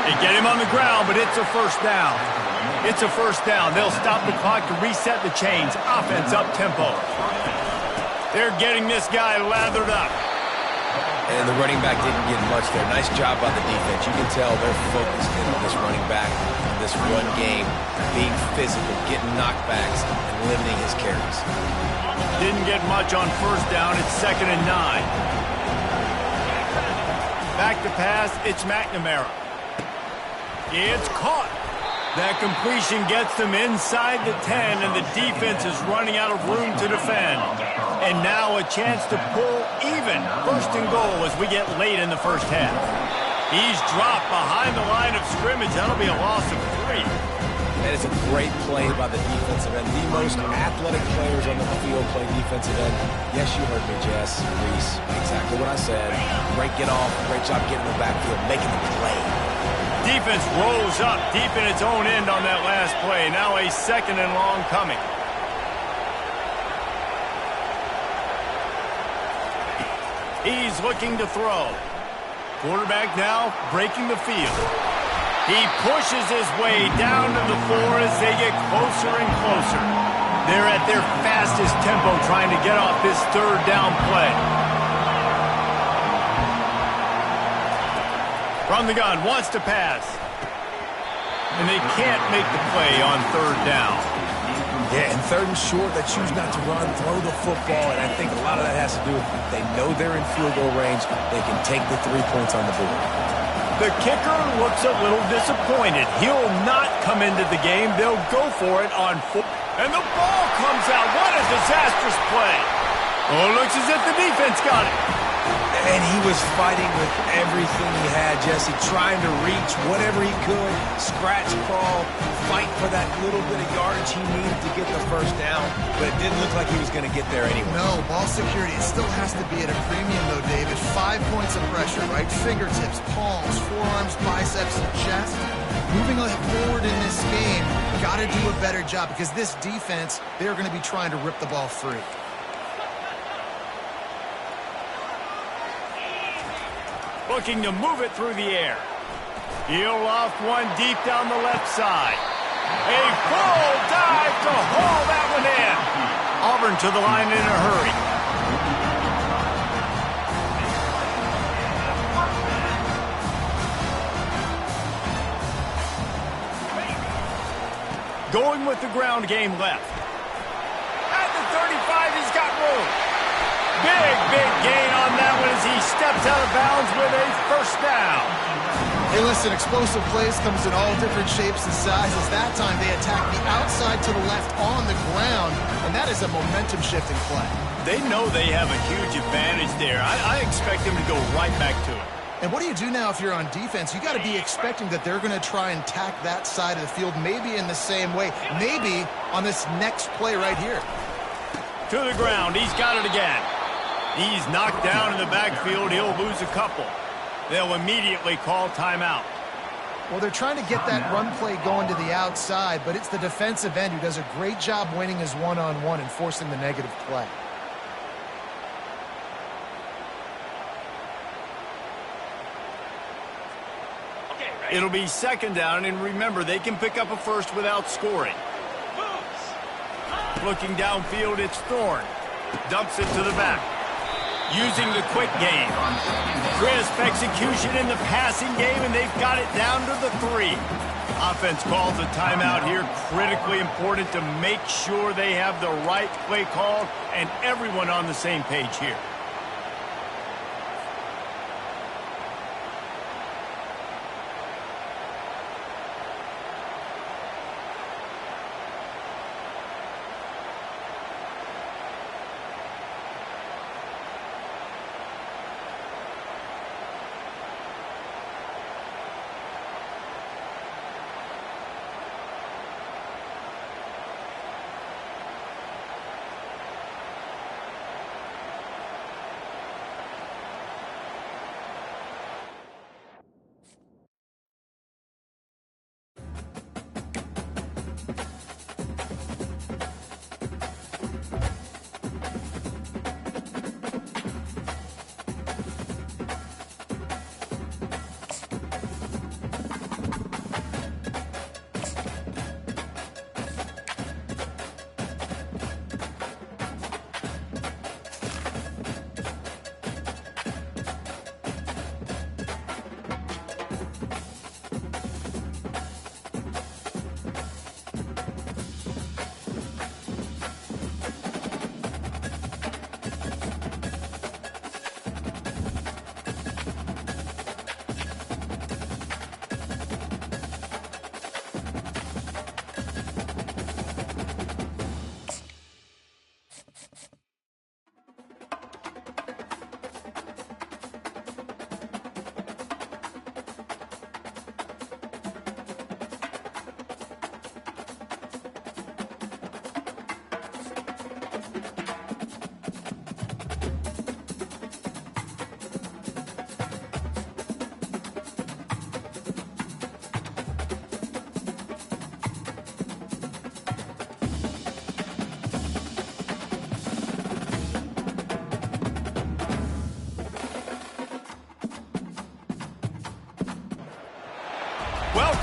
They get him on the ground, but it's a first down. It's a first down. They'll stop the clock to reset the chains. Offense up tempo. They're getting this guy lathered up.
And the running back didn't get much there. Nice job by the defense. You can tell they're focused in on this running back, on this run game, being physical, getting knockbacks, and limiting his carries.
Didn't get much on first down. It's 2nd and 9. Back to pass. It's McNamara. It's caught. That completion gets them inside the 10, and the defense is running out of room to defend. And now a chance to pull even. First and goal as we get late in the first half. He's dropped behind the line of scrimmage. That'll be a loss of 3.
That is a great play by the defensive end. The most athletic players on the field play defensive end. Yes, you heard me, Jess, Reese. Exactly what I said. Great get off. Great job getting in the backfield, making the play.
Defense rolls up deep in its own end on that last play. Now a 2nd and long coming. He's looking to throw. Quarterback now breaking the field. He pushes his way down to the floor as they get closer and closer. They're at their fastest tempo trying to get off this 3rd down play. From the gun, wants to pass. And they can't make the play on 3rd down.
Yeah, and 3rd and short, they choose not to run, throw the football, and I think a lot of that has to do with they know they're in field goal range. They can take the 3 points on the board.
The kicker looks a little disappointed. He'll not come into the game. They'll go for it on 4. And the ball comes out. What a disastrous play. Oh, it looks as if the defense got it.
And he was fighting with everything he had, Jesse, trying to reach whatever he could, scratch, crawl, fight for that little bit of yardage he needed to get the 1st down, but it didn't look like he was going to get there anyway.
No, ball security, it still has to be at a premium, though, David. 5 points of pressure, right? Fingertips, palms, forearms, biceps, and chest. Moving forward in this game, got to do a better job because this defense, they're going to be trying to rip the ball free.
Looking to move it through the air. He'll loft one deep down the left side. A full dive to haul that one in. Auburn to the line in a hurry. Going with the ground game left. At the 35, he's got room. Big gain on that one as he steps out of bounds with a 1st down.
Hey, listen, explosive plays comes in all different shapes and sizes. That time they attack the outside to the left on the ground, and that is a momentum-shifting play.
They know they have a huge advantage there. I expect them to go right back to it.
And what do you do now if you're on defense? You got to be expecting that they're going to try and tack that side of the field, maybe in the same way, maybe on this next play right here.
To the ground, he's got it again. He's knocked down in the backfield. He'll lose a couple. They'll immediately call timeout.
Well, they're trying to get that run play going to the outside, but it's the defensive end who does a great job winning his one-on-one and forcing the negative play.
It'll be 2nd down, and remember, they can pick up a 1st without scoring. Looking downfield, it's Thorne. Dumps it to the back. Using the quick game. Crisp execution in the passing game, and they've got it down to the 3. Offense calls a timeout here. Critically important to make sure they have the right play called and everyone on the same page here.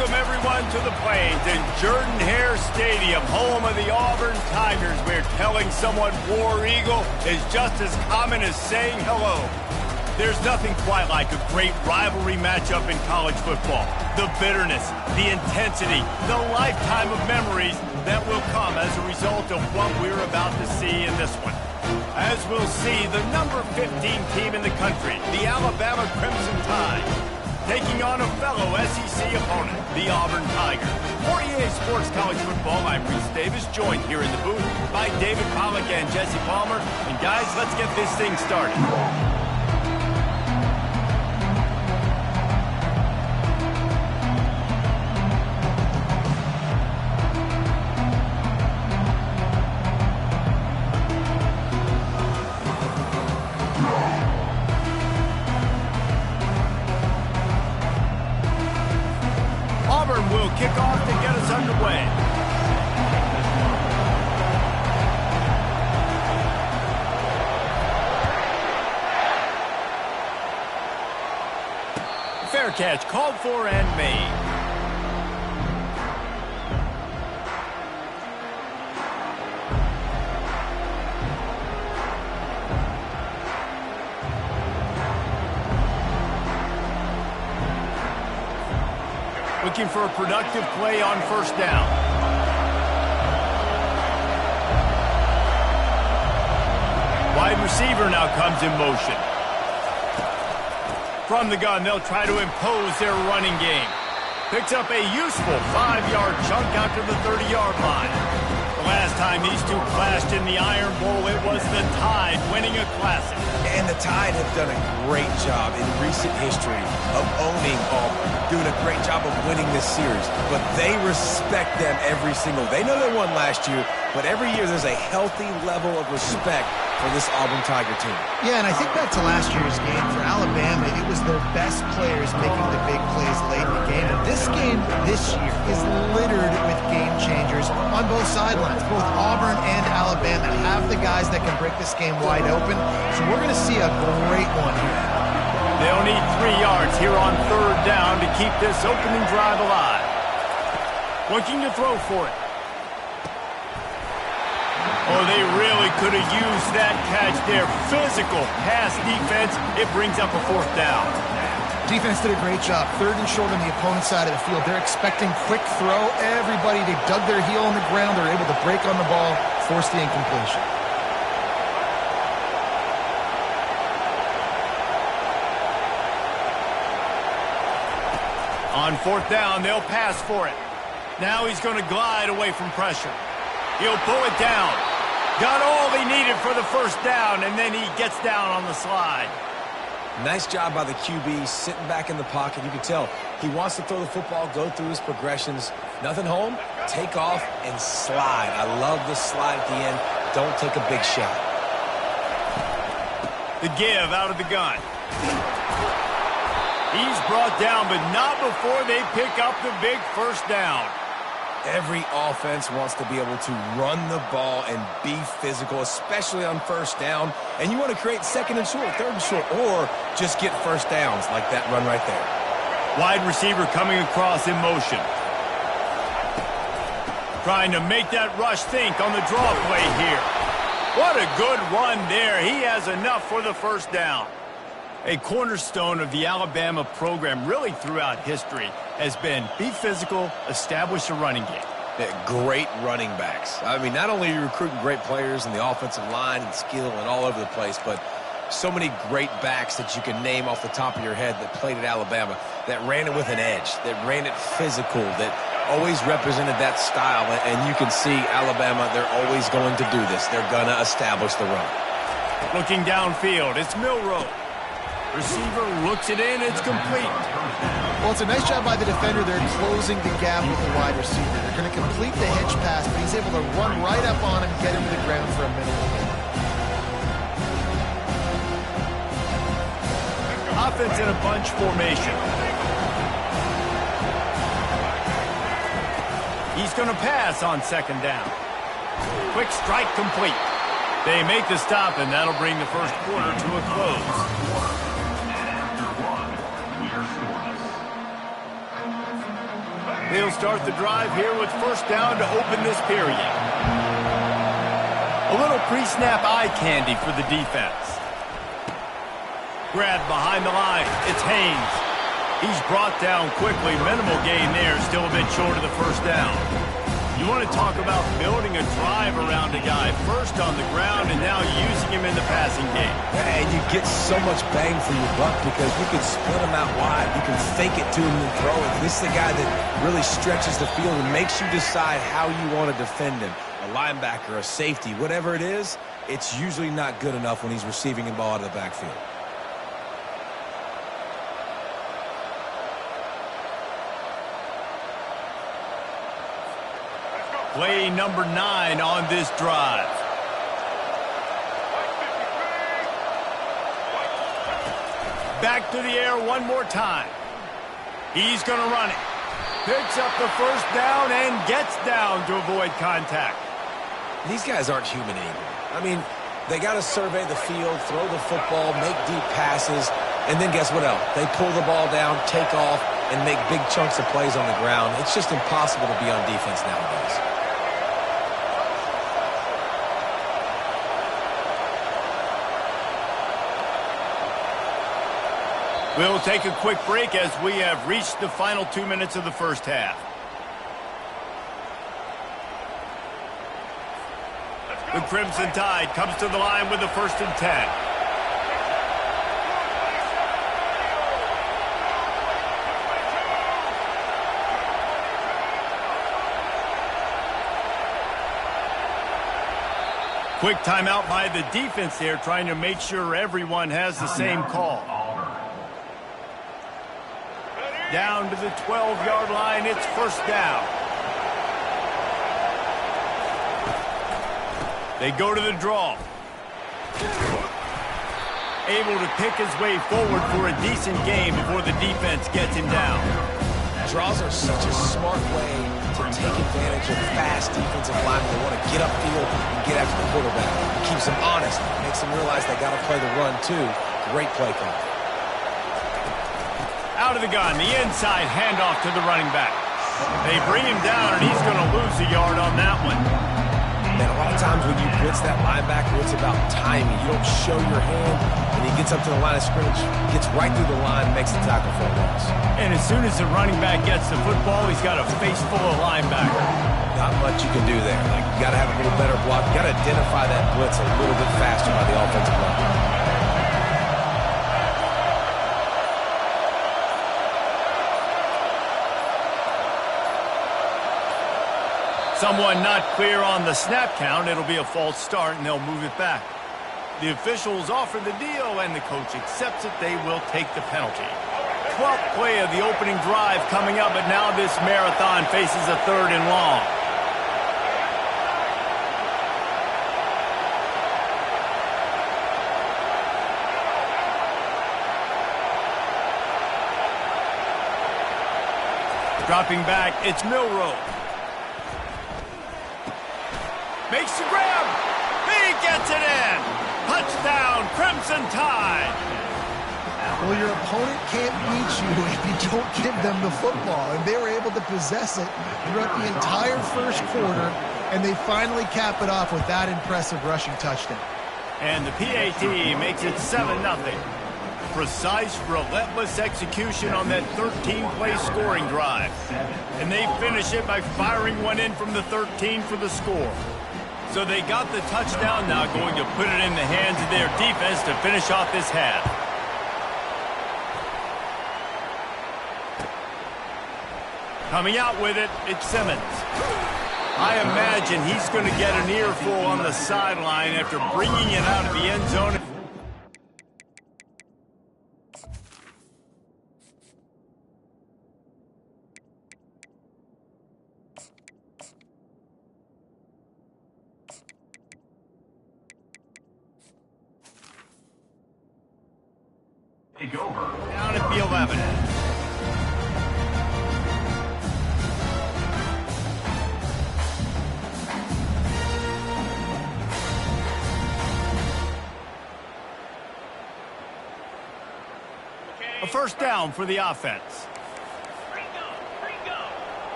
Welcome, everyone, to the Plains and Jordan-Hare Stadium, home of the Auburn Tigers, where telling someone War Eagle is just as common as saying hello. There's nothing quite like a great rivalry matchup in college football. The bitterness, the intensity, the lifetime of memories that will come as a result of what we're about to see in this one. As we'll see, the number 15 team in the country, the Alabama Crimson Tide, taking on a fellow SEC opponent, the Auburn Tigers. For EA Sports College Football, I'm Reese Davis, joined here in the booth by David Pollack and Jesse Palmer. And guys, let's get this thing started. Will kick off to get us underway. Fair catch called for and made. Looking for a productive play on first down. Wide receiver now comes in motion. From the gun, they'll try to impose their running game. Picks up a useful 5-yard chunk out to the 30-yard line. The last time these two clashed in the Iron Bowl, it was the Tide winning a classic.
And the Tide have done a great job in recent history of owning Auburn, doing a great job of winning this series. But they respect them every single. They know they won last year, but every year there's a healthy level of respect for this Auburn Tiger team.
Yeah, and I think back to last year's game. For Alabama, it was their best players making the big plays late in the game. And this game this year is littered with game changers on both sidelines. Both Auburn and Alabama have the guys that can break this game wide open. So we're going to see a great one here.
They'll need 3 yards here on third down to keep this opening drive alive. Looking to throw for it. Oh, they really could have used that catch there. Physical pass defense. It brings up a fourth down.
Defense did a great job. Third and short on the opponent's side of the field. They're expecting quick throw. Everybody, they dug their heel on the ground. They're able to break on the ball, force the incompletion.
On fourth down, they'll pass for it. Now he's going to glide away from pressure. He'll pull it down. Got all he needed for the first down, and then he gets down on the slide.
Nice job by the QB, sitting back in the pocket. You can tell he wants to throw the football, go through his progressions. Nothing home, take off, and slide. I love the slide at the end. Don't take a big shot.
The give out of the gun. He's brought down, but not before they pick up the big first down.
Every offense wants to be able to run the ball and be physical, especially on first down. And you want to create second and short, third and short, or just get first downs like that run right there.
Wide receiver coming across in motion. Trying to make that rush think on the draw play here. What a good run there. He has enough for the first down. A cornerstone of the Alabama program really throughout history has been be physical, establish a running game.
Great running backs. I mean, not only are you recruiting great players in the offensive line and skill and all over the place, but so many great backs that you can name off the top of your head that played at Alabama, that ran it with an edge, that ran it physical, that always represented that style. And you can see Alabama, they're always going to do this. They're going to establish the run.
Looking downfield, it's Milroe. Receiver looks it in, it's complete.
Well, it's a nice job by the defender. They're closing the gap with the wide receiver. They're going to complete the hitch pass, but he's able to run right up on him, get him to the ground for a middle hit.
Offense in a bunch formation. He's going to pass on second down. Quick strike complete. They make the stop, and that'll bring the first quarter to a close. They'll start the drive here with first down to open this period. A little pre-snap eye candy for the defense. Grabbed behind the line. It's Haynes. He's brought down quickly. Minimal gain there. Still a bit short of the first down. You want to talk about building a drive around a guy. First on the ground and now using him in the passing game.
And you get so much bang for your buck because you can split him out wide. You can fake it to him and throw it. This is the guy that really stretches the field and makes you decide how you want to defend him. A linebacker, a safety, whatever it is, it's usually not good enough when he's receiving the ball out of the backfield.
Play number 9 on this drive. Back to the air one more time. He's going to run it. Picks up the first down and gets down to avoid contact.
These guys aren't human anymore. I mean, they got to survey the field, throw the football, make deep passes, and then guess what else? They pull the ball down, take off, and make big chunks of plays on the ground. It's just impossible to be on defense nowadays.
We'll take a quick break as we have reached the final 2 minutes of the first half. The Crimson Tide comes to the line with the 1st and 10. Quick timeout by the defense there, trying to make sure everyone has the same call. Down to the 12-yard line, it's first down. They go to the draw. Able to pick his way forward for a decent game before the defense gets him down.
Draws are such a smart way to take advantage of fast defensive linemen who want to get upfield and get after the quarterback. It keeps them honest, makes them realize they got to play the run too. Great play call.
Out of the gun, the inside handoff to the running back. They bring him down, and he's going to lose a yard on that one.
And a lot of times when you blitz that linebacker, it's about timing. You don't show your hand, and he gets up to the line of scrimmage, gets right through the line, makes the tackle for a loss.
And as soon as the running back gets the football, he's got a face full of linebacker.
Not much you can do there. Like, you got to have a little better block. You got to identify that blitz a little bit faster by the offensive line.
Someone not clear on the snap count. It'll be a false start, and they'll move it back. The officials offer the deal, and the coach accepts it. They will take the penalty. 12th play of the opening drive coming up, but now this marathon faces a 3rd and long. Dropping back, it's Milroe. Makes the grab. He gets it in. Touchdown, Crimson Tide.
Well, your opponent can't beat you if you don't give them the football. And they were able to possess it throughout the entire first quarter, and they finally cap it off with that impressive rushing touchdown.
And the PAT makes it 7-0. Precise, relentless execution on that 13-play scoring drive. And they finish it by firing one in from the 13 for the score. So they got the touchdown, now going to put it in the hands of their defense to finish off this half. Coming out with it, it's Simmons. I imagine he's going to get an earful on the sideline after bringing it out of the end zone.
Take over.
Down at the 11. A first down for the offense.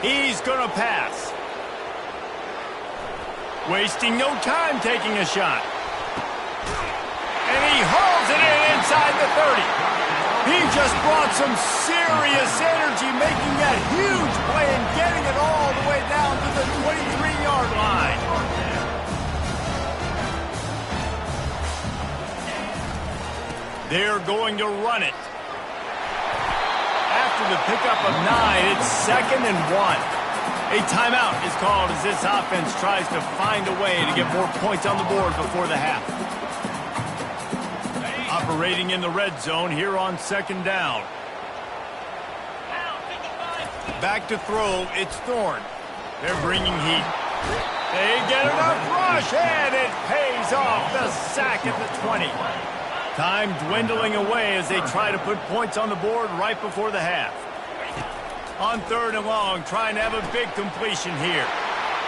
He's going to pass. Wasting no time taking a shot. And he hauls it in inside the 30. He just brought some serious energy, making that huge play and getting it all the way down to the 23-yard line. They're going to run it. After the pickup of 9, it's 2nd and 1. A timeout is called as this offense tries to find a way to get more points on the board before the half. Operating in the red zone here on 2nd down. Back to throw, it's Thorne. They're bringing heat. They get enough rush, and it pays off. The sack at the 20. Time dwindling away as they try to put points on the board right before the half. On 3rd and long, trying to have a big completion here.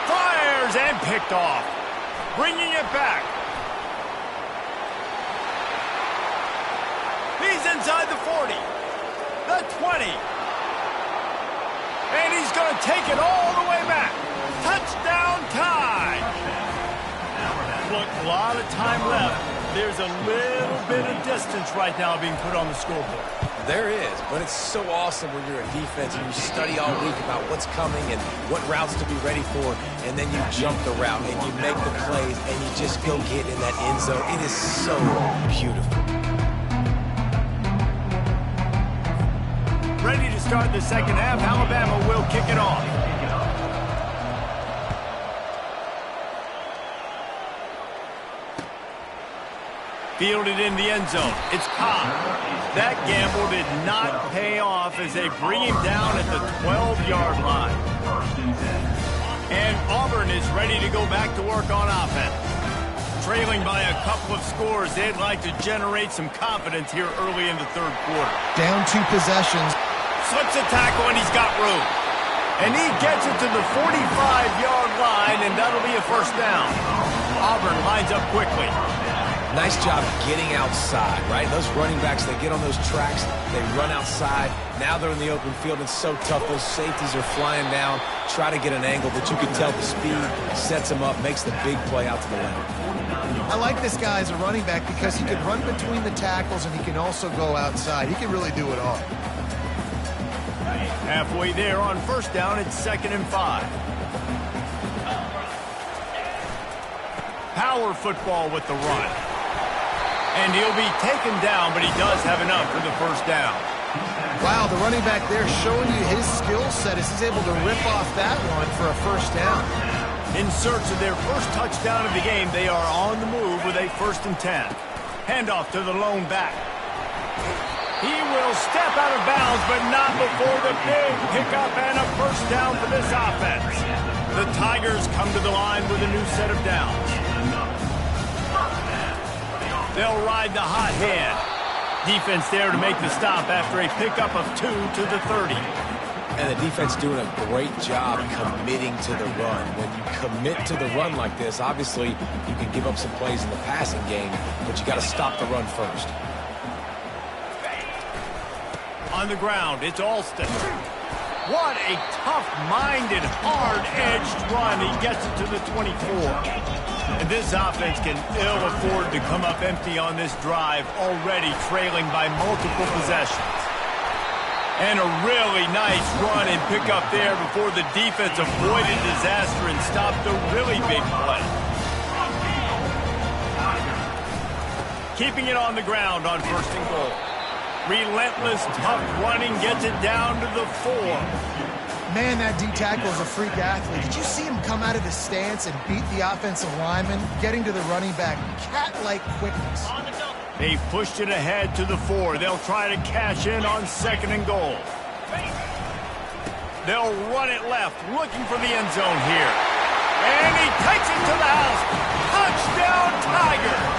Fires and picked off. Bringing it back. He's inside the 40. The 20. And he's going to take it all the way back. Touchdown time. Look, a lot of time left. There's a little bit of distance right now being put on the scoreboard.
There is, but it's so awesome when you're a defense and you study all week about what's coming and what routes to be ready for, and then you jump the route and you make the plays and you just go get in that end zone. It is so beautiful.
Ready to start the second half. Alabama will kick it off. Fielded in the end zone. It's Cobb. That gamble did not pay off as they bring him down at the 12-yard line. And Auburn is ready to go back to work on offense. Trailing by a couple of scores, they'd like to generate some confidence here early in the 3rd quarter.
Down 2 possessions.
Slips a tackle, and he's got room. And he gets it to the 45-yard line, and that'll be a 1st down. Auburn lines up quickly.
Nice job getting outside, right? Those running backs, they get on those tracks, they run outside. Now they're in the open field. It's so tough. Those safeties are flying down. Try to get an angle, but you can tell the speed sets him up, makes the big play out to the left.
I like this guy as a running back because he can run between the tackles and he can also go outside. He can really do it all.
Halfway there on 1st down, it's 2nd and 5. Power football with the run. And he'll be taken down, but he does have enough for the 1st down.
Wow, the running back there showing you his skill set as he's able to rip off that one for a 1st down.
In search of their first touchdown of the game, they are on the move with a 1st and 10. Handoff to the lone back. He will step out of bounds, but not before the big pickup and a 1st down for this offense. The Tigers come to the line with a new set of downs. They'll ride the hot hand. Defense there to make the stop after a pickup of 2 to the 30.
And the defense doing a great job committing to the run. When you commit to the run like this, obviously you can give up some plays in the passing game, but you got to stop the run first.
On the ground, it's Alston. What a tough-minded, hard-edged run. He gets it to the 24. And this offense can ill afford to come up empty on this drive, already trailing by multiple possessions. And a really nice run and pick up there before the defense avoided disaster and stopped a really big play. Keeping it on the ground on 1st and goal. Relentless, tough running gets it down to the 4.
Man, that D-tackle is a freak athlete. Did you see him come out of his stance and beat the offensive lineman, getting to the running back? Cat-like quickness.
They pushed it ahead to the 4. They'll try to cash in on 2nd and goal. They'll run it left, looking for the end zone here. And he takes it to the house. Touchdown, Tigers!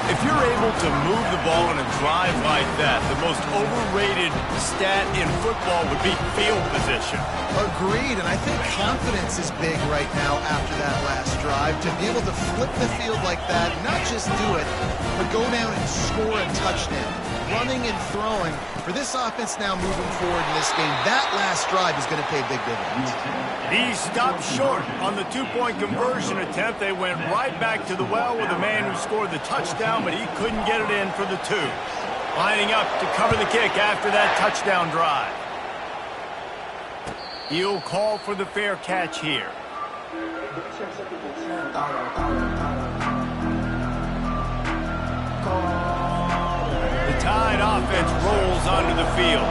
If you're able to move the ball in a drive like that, the most overrated stat in football would be field position.
Agreed, and I think confidence is big right now after that last drive. To be able to flip the field like that, not just do it, but go down and score a touchdown. running and throwing. For this offense now moving forward in this game, that last drive is going to pay big dividends.
He stopped short on the two-point conversion attempt. They went right back to the well with the man who scored the touchdown, but he couldn't get it in for the two. Lining up to cover the kick after that touchdown drive. He'll call for the fair catch here. The Tide offense rolls onto the field.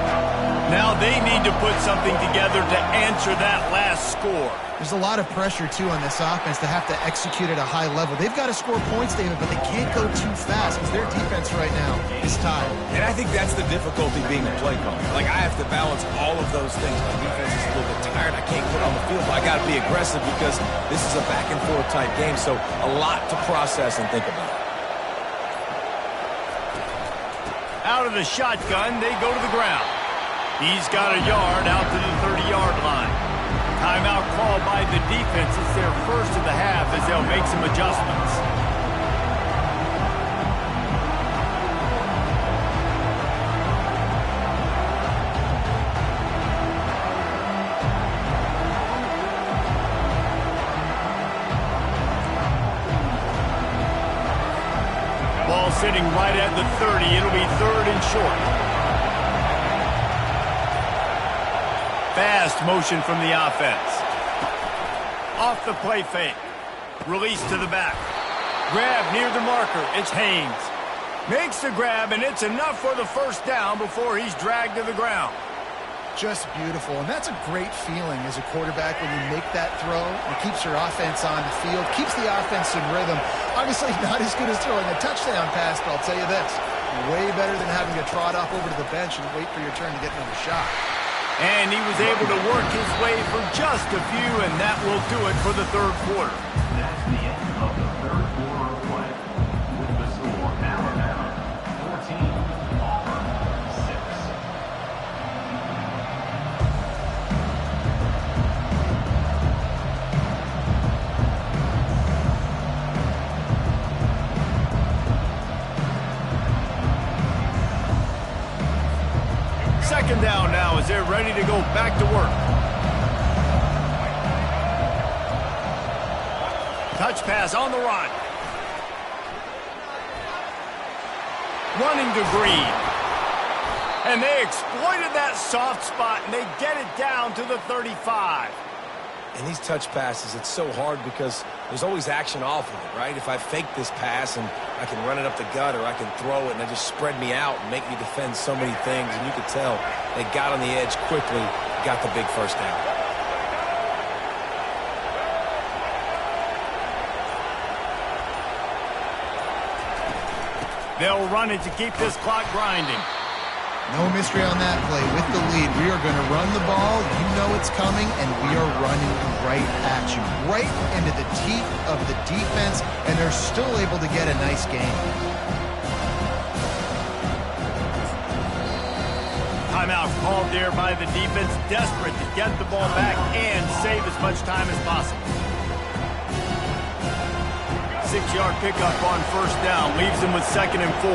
Now they need to put something together to answer that last score.
There's a lot of pressure, too, on this offense to have to execute at a high level. They've got to score points, David, but they can't go too fast because their defense right now is tired.
And I think that's the difficulty being a play caller. Like, I have to balance all of those things. My defense is a little bit tired. I can't put on the field, but I got to be aggressive because this is a back-and-forth type game, so a lot to process and think about.
Out of the shotgun, they go to the ground. He's got a yard out to the 30-yard line. Timeout called by the defense. It's their first of the half as they'll make some adjustments. Ball sitting right at the 30. It'll be third and short. Fast motion from the offense. Off the play fake. Release to the back. Grab near the marker. It's Haynes. Makes the grab, and it's enough for the first down before he's dragged to the ground.
Just beautiful, and that's a great feeling as a quarterback when you make that throw. It keeps your offense on the field, keeps the offense in rhythm. Obviously not as good as throwing a touchdown pass, but I'll tell you this, way better than having to trot off over to the bench and wait for your turn to get another shot.
And he was able to work his way for just a few, and that will do it for the third quarter.
That's the end of the third quarter of play. With the score, Alabama 14, Auburn 6.
Second down now as they're ready to go back to work. Touch pass on the run. Running to Green. And they exploited that soft spot, and they get it down to the 35.
And these touch passes, it's so hard because there's always action off of it, right? If I fake this pass and I can run it up the gut or I can throw it and it just spread me out and make me defend so many things. And you could tell they got on the edge quickly, got the big first down.
They'll run it to keep this clock grinding.
No mystery on that play. With the lead, we are going to run the ball. You know it's coming, and we are running right at you, right into the teeth of the defense, and they're still able to get a nice gain.
Timeout called there by the defense, desperate to get the ball back and save as much time as possible. 6-yard pickup on first down leaves them with 2nd and 4.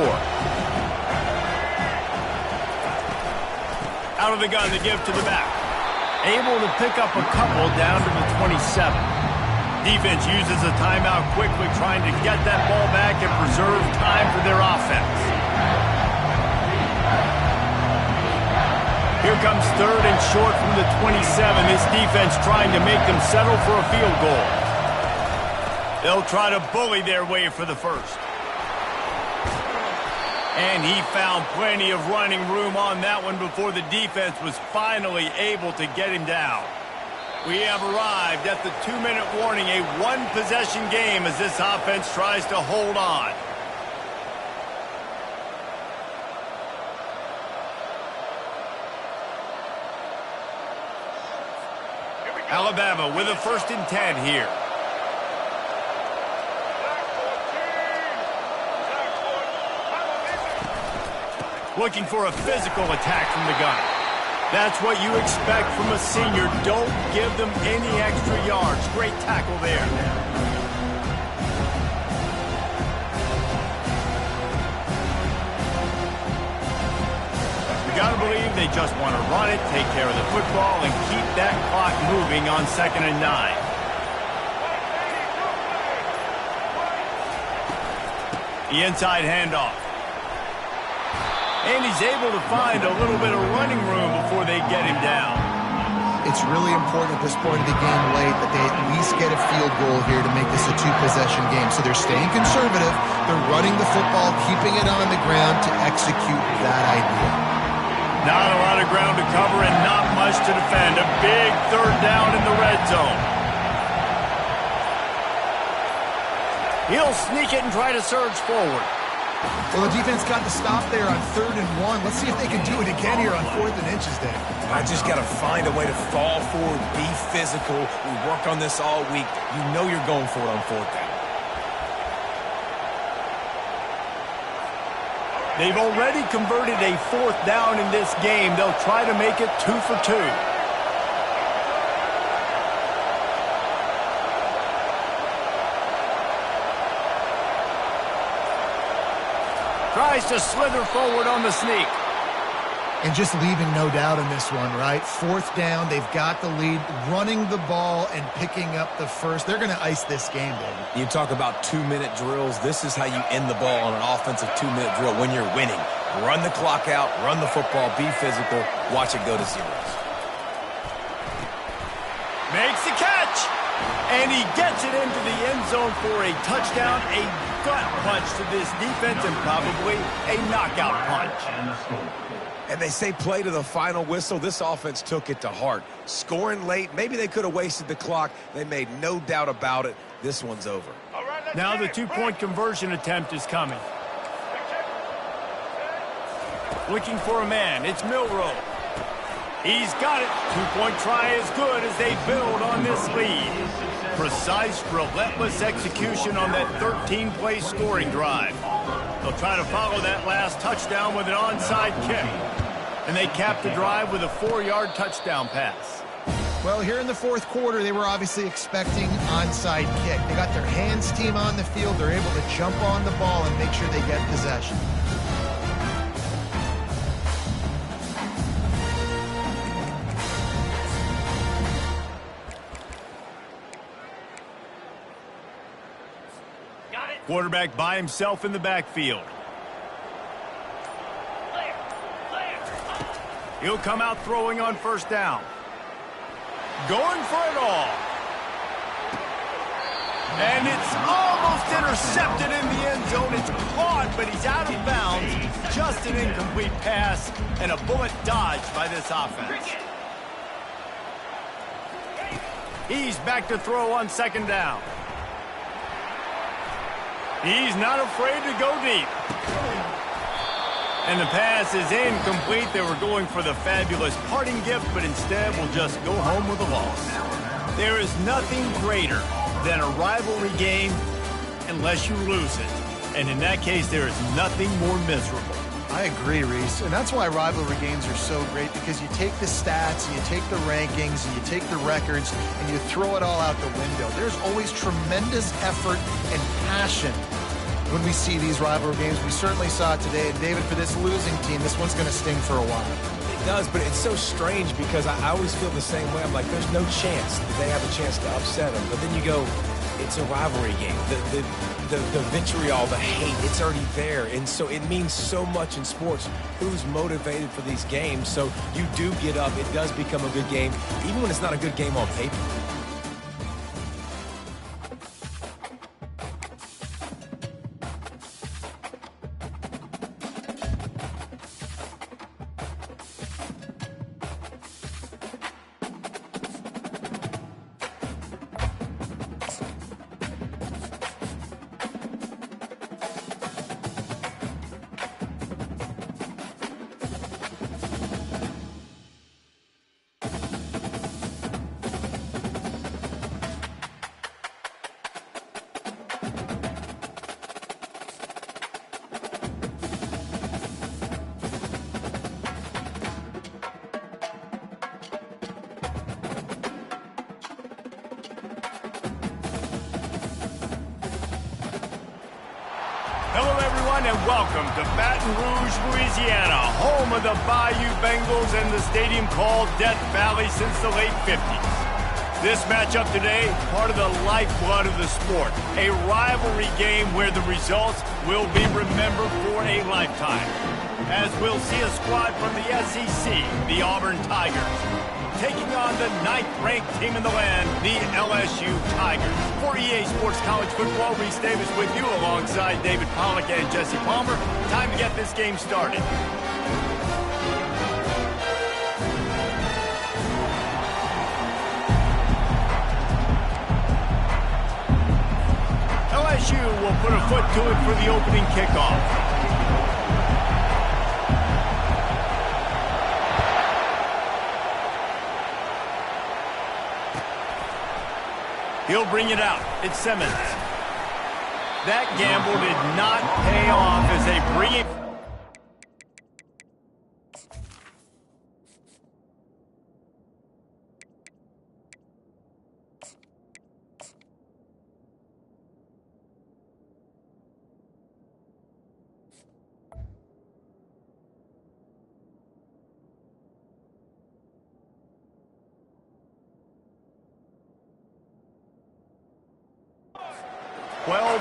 Out of the gun, they give to the back. Able to pick up a couple down to the 27. Defense uses a timeout quickly, trying to get that ball back and preserve time for their offense. Here comes 3rd and short from the 27. This defense trying to make them settle for a field goal. They'll try to bully their way for the first. And he found plenty of running room on that one before the defense was finally able to get him down. We have arrived at the 2-minute warning, a one-possession game as this offense tries to hold on. Alabama with a 1st and 10 here. Looking for a physical attack from the gun. That's what you expect from a senior. Don't give them any extra yards. Great tackle there. You got to believe they just want to run it, take care of the football, and keep that clock moving on 2nd and 9. The inside handoff. And he's able to find a little bit of running room before they get him down.
It's really important at this point of the game late that they at least get a field goal here to make this a 2-possession game. So they're staying conservative. They're running the football, keeping it on the ground to execute that idea.
Not a lot of ground to cover and not much to defend. A big 3rd down in the red zone. He'll sneak it and try to surge forward.
Well, the defense got the stop there on 3rd and 1. Let's see if they can do it again here on 4th and inches, Dave.
I just got to find a way to fall forward, be physical. We work on this all week. You know you're going for it on 4th down.
They've already converted a 4th down in this game. They'll try to make it 2 for 2. Tries to slither forward on the sneak.
And just leaving no doubt in this one, right? 4th down, they've got the lead, running the ball and picking up the first. They're going to ice this game, David.
You talk about 2-minute drills. This is how you end the ball on an offensive 2-minute drill when you're winning. Run the clock out, run the football, be physical, watch it go to zeros.
Makes the catch. And he gets it into the end zone for a touchdown, a gut punch to this defense, and probably a knockout punch.
And they say play to the final whistle. This offense took it to heart. Scoring late, maybe they could have wasted the clock. They made no doubt about it. This one's over.
Now the 2-point conversion attempt is coming. Looking for a man. It's Milroe. He's got it. 2-point try is good as they build on this lead. Precise, relentless execution on that 13-play scoring drive. They'll try to follow that last touchdown with an onside kick. And they cap the drive with a 4-yard touchdown pass.
Well, here in the 4th quarter, they were obviously expecting onside kick. They got their hands team on the field. They're able to jump on the ball and make sure they get possession.
Quarterback by himself in the backfield. He'll come out throwing on 1st down. Going for it all. And it's almost intercepted in the end zone. It's caught, but he's out of bounds. Just an incomplete pass and a bullet dodged by this offense. He's back to throw on 2nd down. He's not afraid to go deep. And the pass is incomplete. They were going for the fabulous parting gift, but instead will just go home with a loss. There is nothing greater than a rivalry game unless you lose it. And in that case, there is nothing more miserable.
I agree, Reese. And that's why rivalry games are so great, because you take the stats, and you take the rankings, and you take the records, and you throw it all out the window. There's always tremendous effort and passion when we see these rivalry games. We certainly saw it today. And David, for this losing team, this one's going to sting for a while.
It does, but it's so strange because I always feel the same way. I'm like, there's no chance that they have a chance to upset them. But then you go, it's a rivalry game. The vitriol, the hate, it's already there. And so it means so much in sports. Who's motivated for these games? So you do get up. It does become a good game, even when it's not a good game on paper.
everyone, and welcome to Baton Rouge, Louisiana, home of the Bayou Bengals and the stadium called Death Valley since the late 50s. This matchup today, part of the lifeblood of the sport, a rivalry game where the results will be remembered for a lifetime. As we'll see a squad from the SEC, the Auburn Tigers, taking on the 9th-ranked team in the land, the LSU Tigers. For EA Sports College Football, Reese Davis with you alongside David Pollack and Jesse Palmer. Time to get this game started. LSU will put a foot to it for the opening kickoff. He'll bring it out. It's Simmons. That gamble did not pay off as they bring it.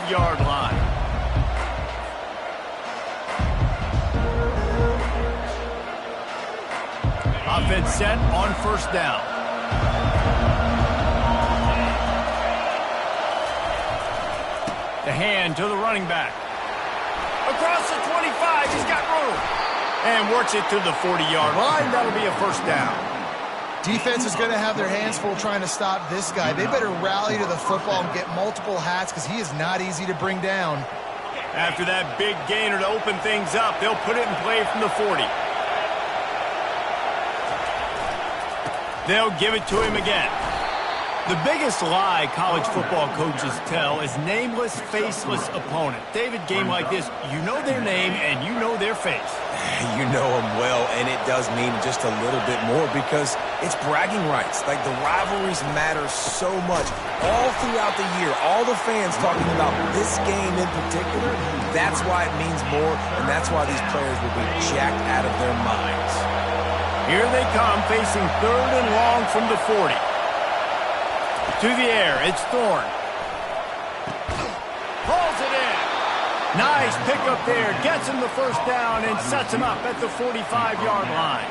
Yard line. Offense set on first down. The hand to the running back. Across the 25, he's got room. And works it to the 40-yard line. That'll be a first down.
Defense is going to have their hands full trying to stop this guy. They better rally to the football and get multiple hats because he is not easy to bring down.
After that big gainer to open things up, they'll put it in play from the 40. They'll give it to him again. The biggest lie college football coaches tell is nameless, faceless opponent. David, game like this, you know their name and you know their face.
You know them well, and it does mean just a little bit more because it's bragging rights. Like, the rivalries matter so much. All throughout the year, all the fans talking about this game in particular, that's why it means more, and that's why these players will be jacked out of their minds.
Here they come, facing 3rd and long from the 40. To the air, it's Thorne. Pulls it in. Nice pickup there. Gets him the first down and sets him up at the 45-yard line.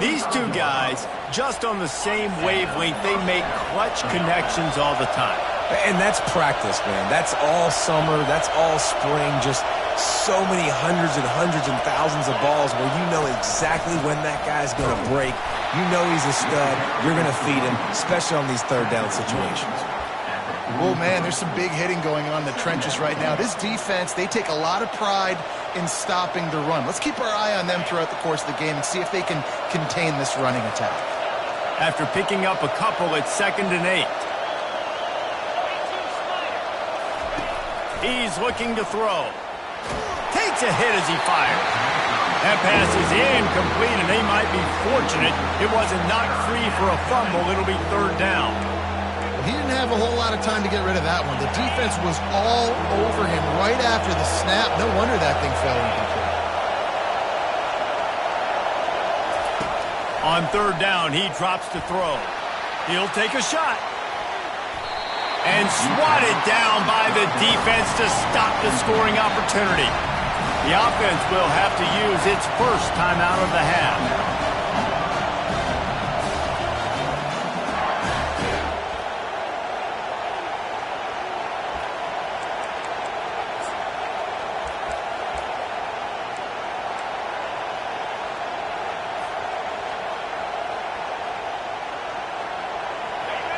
These two guys, just on the same wavelength, they make clutch connections all the time.
And that's practice, man. That's all summer. That's all spring. Just so many hundreds and thousands of balls where you know exactly when that guy's going to break. You know he's a stud. You're going to feed him, especially on these third down situations.
Oh, man, there's some big hitting going on in the trenches right now. This defense, they take a lot of pride in stopping the run. Let's keep our eye on them throughout the course of the game and see if they can contain this running attack.
After picking up a couple, it's 2nd and 8. He's looking to throw. Takes a hit as he fires. That pass is incomplete, and they might be fortunate it wasn't knocked free for a fumble. It'll be 3rd down.
He didn't have a whole lot of time to get rid of that one. The defense was all over him right after the snap. No wonder that thing fell incomplete.
On 3rd down, he drops to throw. He'll take a shot. And swatted down by the defense to stop the scoring opportunity. The offense will have to use its first timeout of the half.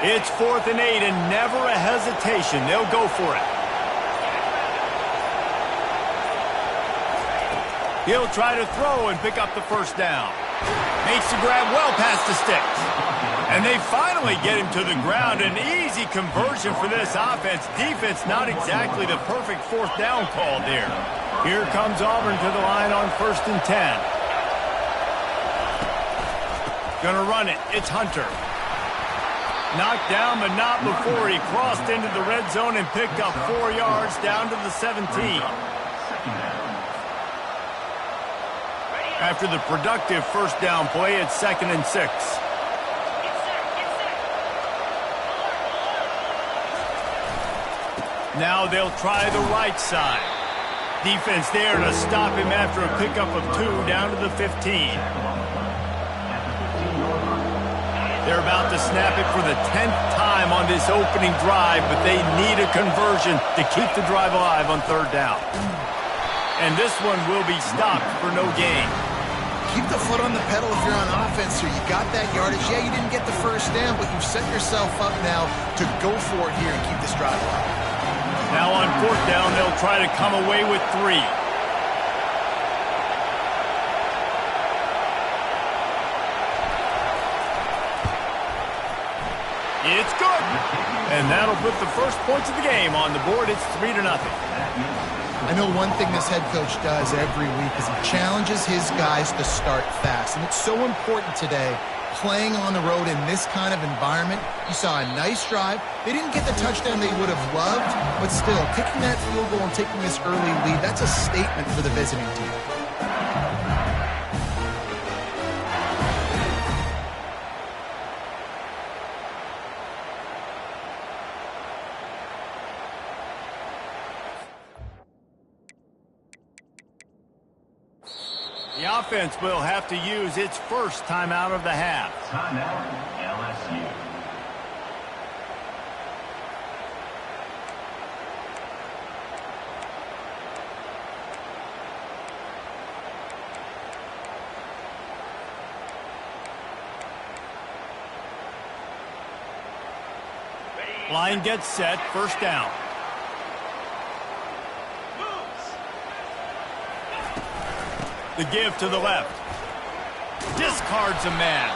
It's 4th and 8 and never a hesitation. They'll go for it. He'll try to throw and pick up the first down. Makes the grab well past the sticks. And they finally get him to the ground. An easy conversion for this offense. Defense not exactly the perfect 4th down call there. Here comes Auburn to the line on 1st and 10. Gonna run it. It's Hunter. Knocked down, but not before he crossed into the red zone and picked up 4 yards down to the 17. After the productive first down play, it's 2nd and 6. Now they'll try the right side. Defense there to stop him after a pickup of 2 down to the 15. They're about to snap it for the 10th time on this opening drive, but they need a conversion to keep the drive alive on 3rd down. And this one will be stopped for no gain.
Keep the foot on the pedal if you're on offense here. You got that yardage. Yeah, you didn't get the first down, but you've set yourself up now to go for it here and keep this drive alive.
Now on 4th down, they'll try to come away with 3. It's good. And that'll put the first points of the game on the board. It's 3-0.
I know one thing this head coach does every week is he challenges his guys to start fast. And it's so important today, playing on the road in this kind of environment. You saw a nice drive. They didn't get the touchdown they would have loved, but still, kicking that field goal and taking this early lead, that's a statement for the visiting team.
The offense will have to use its first timeout of the half.
Timeout, LSU.
Line gets set, 1st down. The give to the left. Discards a man.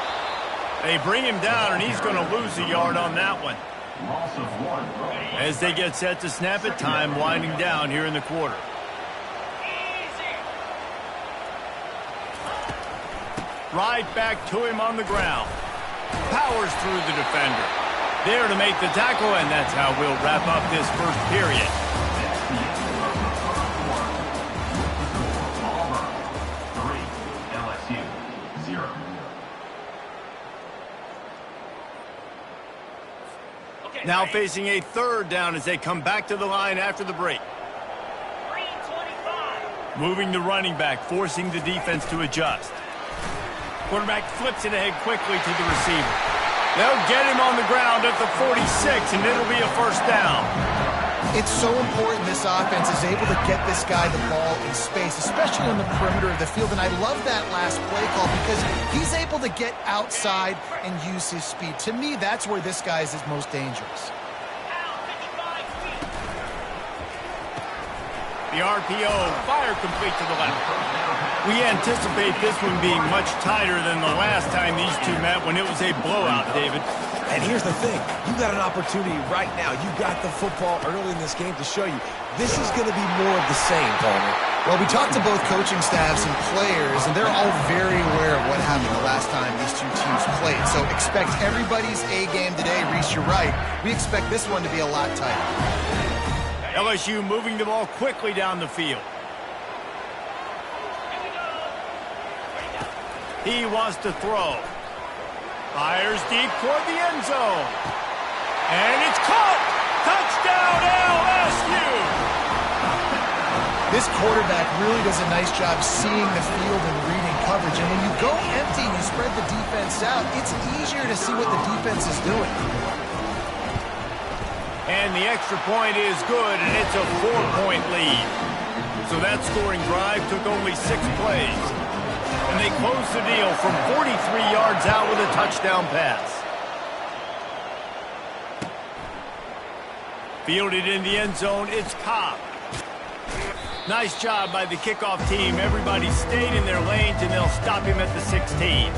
They bring him down, and he's going to lose a yard on that one.
Loss of 1.
As they get set to snap it, time winding down here in the quarter. Right back to him on the ground. Powers through the defender. There to make the tackle, and that's how we'll wrap up this first period. Now facing a 3rd down as they come back to the line after the break. Moving the running back, forcing the defense to adjust. Quarterback flips it ahead quickly to the receiver. They'll get him on the ground at the 46, and it'll be a 1st down.
It's so important this offense is able to get this guy the ball in space, especially on the perimeter of the field. And I love that last play call because he's able to get outside and use his speed. To me, that's where this guy is his most dangerous.
The RPO, fire complete to the left. We anticipate this one being much tighter than the last time these two met when it was a blowout, David.
And here's the thing. You got an opportunity right now. You got the football early in this game to show you this is going to be more of the same, Palmer.
Well, we talked to both coaching staffs and players, and they're all very aware of what happened the last time these two teams played. So expect everybody's A game today. Reese, you're right. We expect this one to be a lot tighter.
LSU moving the ball quickly down the field. He wants to throw. Fires deep toward the end zone. And it's caught! Touchdown LSU!
This quarterback really does a nice job seeing the field and reading coverage. And when you go empty and you spread the defense out, it's easier to see what the defense is doing.
And the extra point is good, and it's a 4-point lead. So that scoring drive took only 6 plays. And they closed the deal from 43 yards out with a touchdown pass. Fielded in the end zone, it's Cobb. Nice job by the kickoff team. Everybody stayed in their lanes, and they'll stop him at the 16.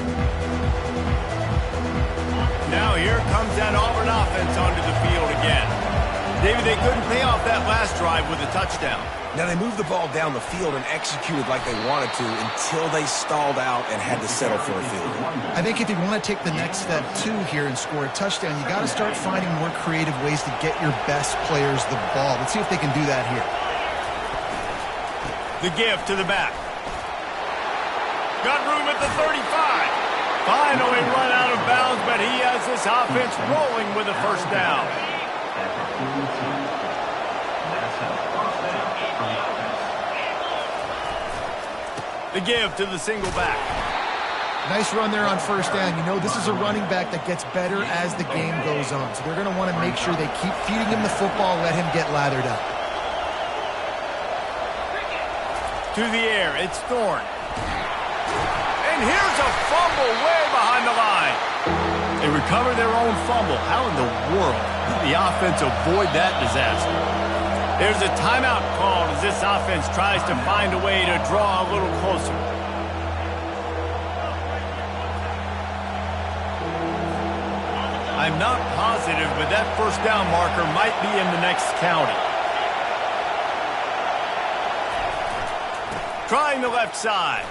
Now here comes that Auburn offense onto the field again. David, they couldn't pay off that last drive with a touchdown.
Now, they moved the ball down the field and executed like they wanted to until they stalled out and had to settle for a field goal.
I think if you want to take the next step, too, here and score a touchdown, you got to start finding more creative ways to get your best players the ball. Let's see if they can do that here.
The give to the back. Got room at the 35. Finally run out of bounds, but he has this offense rolling with a first down. The give to the single back.
Nice run there on first down. You know, this is a running back that gets better as the game goes on. So they're going to want to make sure they keep feeding him the football, let him get lathered up.
To the air, it's Thorne. And here's a fumble way behind the line. They recover their own fumble. How in the world did the offense avoid that disaster? There's a timeout called as this offense tries to find a way to draw a little closer. I'm not positive, but that first down marker might be in the next county. Trying the left side.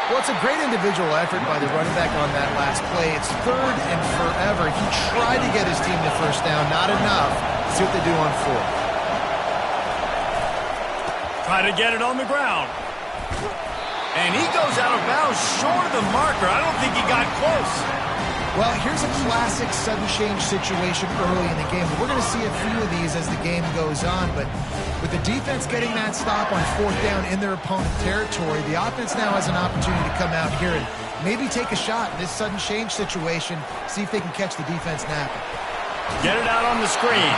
Well, it's a great individual effort by the running back on that last play. It's third and forever. He tried to get his team to first down, not enough. See what they do on fourth.
Try to get it on the ground. And he goes out of bounds short of the marker. I don't think he got close.
Well, here's a classic sudden change situation early in the game. We're going to see a few of these as the game goes on, but with the defense getting that stop on fourth down in their opponent territory, the offense now has an opportunity to come out here and maybe take a shot in this sudden change situation, see if they can catch the defense napping.
Get it out on the screen.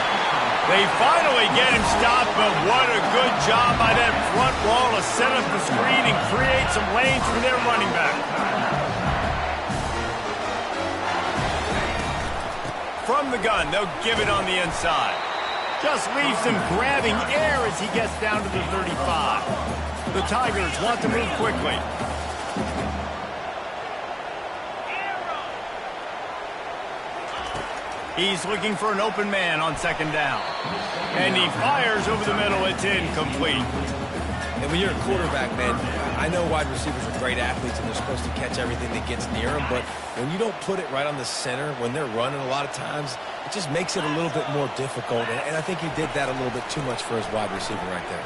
They finally get him stopped, but what a good job by that front wall to set up the screen and create some lanes for their running back. From the gun, they'll give it on the inside. Just leaves him grabbing air as he gets down to the 35. The Tigers want to move quickly. He's looking for an open man on second down. And he fires over the middle. It's incomplete.
And when you're a quarterback, man, I know wide receivers are great athletes and they're supposed to catch everything that gets near them, but when you don't put it right on the center, when they're running a lot of times, it just makes it a little bit more difficult. And I think he did that a little bit too much for his wide receiver right there.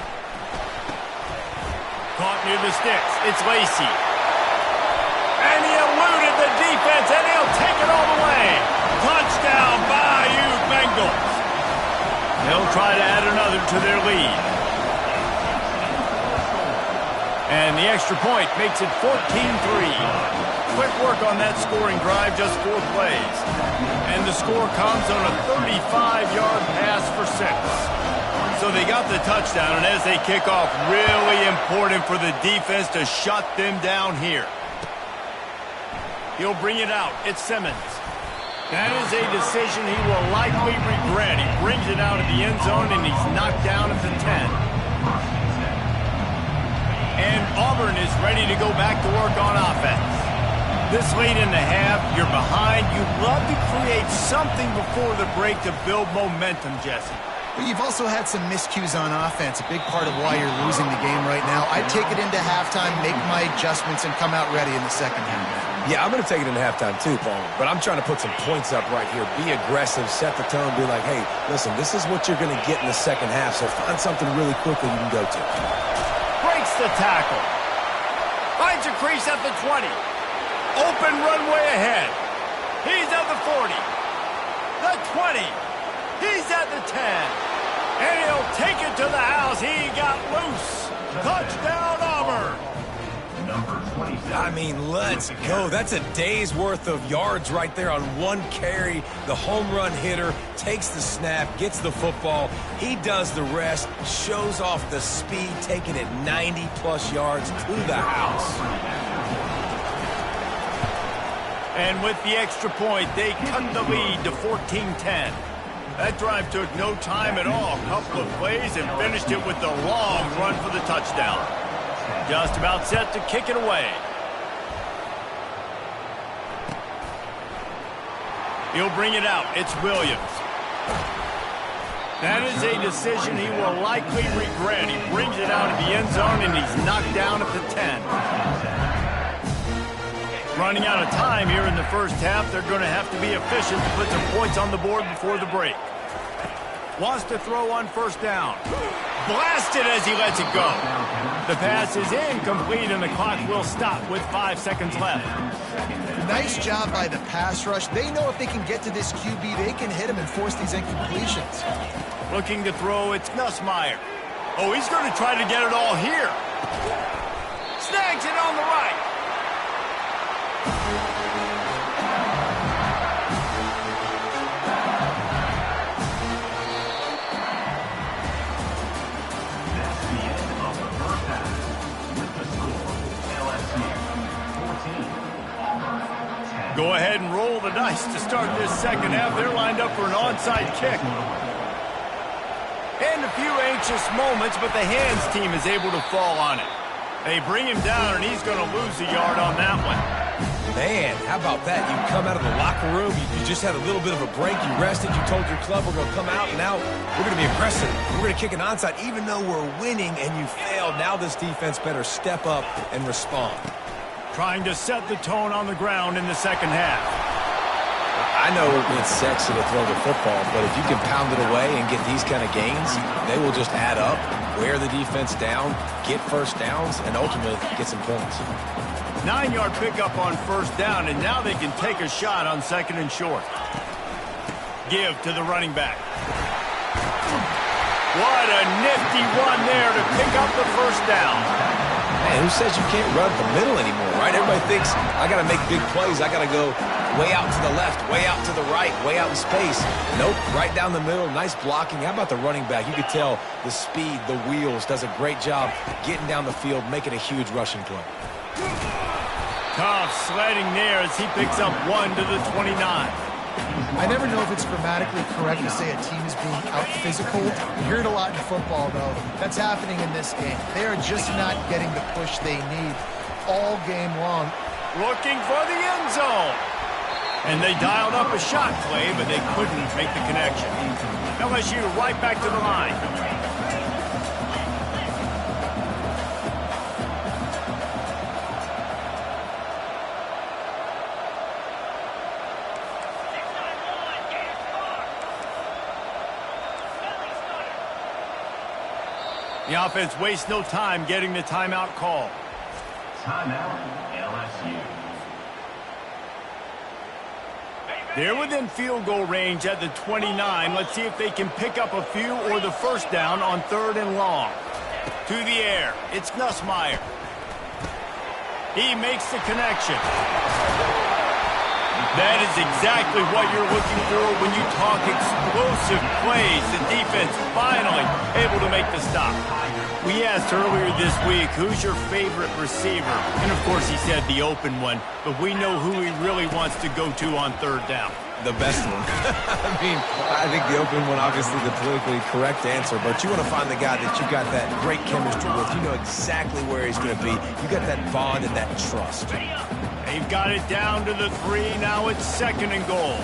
Caught near the sticks. It's Lacy. And he eluded the defense, and he'll take it all the way. Touchdown, Bayou Bengals. They'll try to add another to their lead. And the extra point makes it 14-3. Quick work on that scoring drive, just 4 plays. And the score comes on a 35-yard pass for 6. So they got the touchdown, and as they kick off, really important for the defense to shut them down here. He'll bring it out. It's Simmons. That is a decision he will likely regret. He brings it out of the end zone, and he's knocked down at the 10. And Auburn is ready to go back to work on offense. This late in the half, you're behind. You love to create something before the break to build momentum, Jesse.
But you've also had some miscues on offense, a big part of why you're losing the game right now. I'd take it into halftime, make my adjustments, and come out ready in the second half.
Yeah, I'm going to take it into halftime too, Paul. But I'm trying to put some points up right here. Be aggressive, set the tone, be like, hey, listen, this is what you're going to get in the second half, so find something really quickly you can go to.
Breaks the tackle. Finds a crease at the 20. Open runway ahead. He's at the 40. The 20. He's at the 10. And he'll take it to the house. He got loose. Touchdown, Auburn.
I mean, let's go. That's a day's worth of yards right there on one carry. The home run hitter takes the snap, gets the football. He does the rest, shows off the speed, taking it 90-plus yards to the house.
And with the extra point, they cut the lead to 14-10. That drive took no time at all. A couple of plays and finished it with the long run for the touchdown. Just about set to kick it away. He'll bring it out. It's Williams. That is a decision he will likely regret. He brings it out of the end zone, and he's knocked down at the 10. Running out of time here in the first half. They're going to have to be efficient to put some points on the board before the break. Wants to throw on first down. Blasted as he lets it go. The pass is incomplete, and the clock will stop with 5 seconds left.
Nice job by the pass rush. They know if they can get to this QB, they can hit him and force these incompletions.
Looking to throw, it's Nussmeier. Oh, he's going to try to get it all here. Snags it on the right.
That's the end of the first half. With the score, LSU 14, Auburn 10.
Go ahead and roll the dice to start this second half. They're lined up for an onside kick. And a few anxious moments, but the hands team is able to fall on it. They bring him down, and he's going to lose a yard on that one.
Man, how about that? You come out of the locker room, you just had a little bit of a break, you rested, you told your club we're going to come out, and now we're going to be aggressive. We're going to kick an onside, even though we're winning and you failed. Now this defense better step up and respond.
Trying to set the tone on the ground in the second half.
I know it's sexy to throw the football, but if you can pound it away and get these kind of gains, they will just add up, wear the defense down, get first downs, and ultimately get some points.
9-yard pickup on first down, and now they can take a shot on second and short. Give to the running back. What a nifty run there to pick up the first down.
Man, who says you can't run the middle anymore, right? Everybody thinks, I got to make big plays. I got to go way out to the left, way out to the right, way out in space. Nope, right down the middle, nice blocking. How about the running back? You could tell the speed, the wheels, does a great job getting down the field, making a huge rushing play.
Tough sledding there as he picks up 1 to the 29.
I never know if it's grammatically correct to say a team is being out-physical. You hear it a lot in football, though. That's happening in this game. They are just not getting the push they need all game long.
Looking for the end zone. And they dialed up a shot play, but they couldn't make the connection. LSU right back to the line. The offense wastes no time getting the timeout call.
Timeout, LSU.
They're within field goal range at the 29. Let's see if they can pick up a few or the first down on 3rd and long. To the air, it's Nussmeier. He makes the connection. That is exactly what you're looking for when you talk explosive plays. The defense finally able to make the stop. We asked earlier this week, who's your favorite receiver? And, of course, he said the open one, but we know who he really wants to go to on 3rd down.
The best one. I think the open one, obviously the politically correct answer, but you want to find the guy that you got that great chemistry with. You know exactly where he's going to be. You got that bond and that trust.
They've got it down to the 3. Now it's 2nd and goal.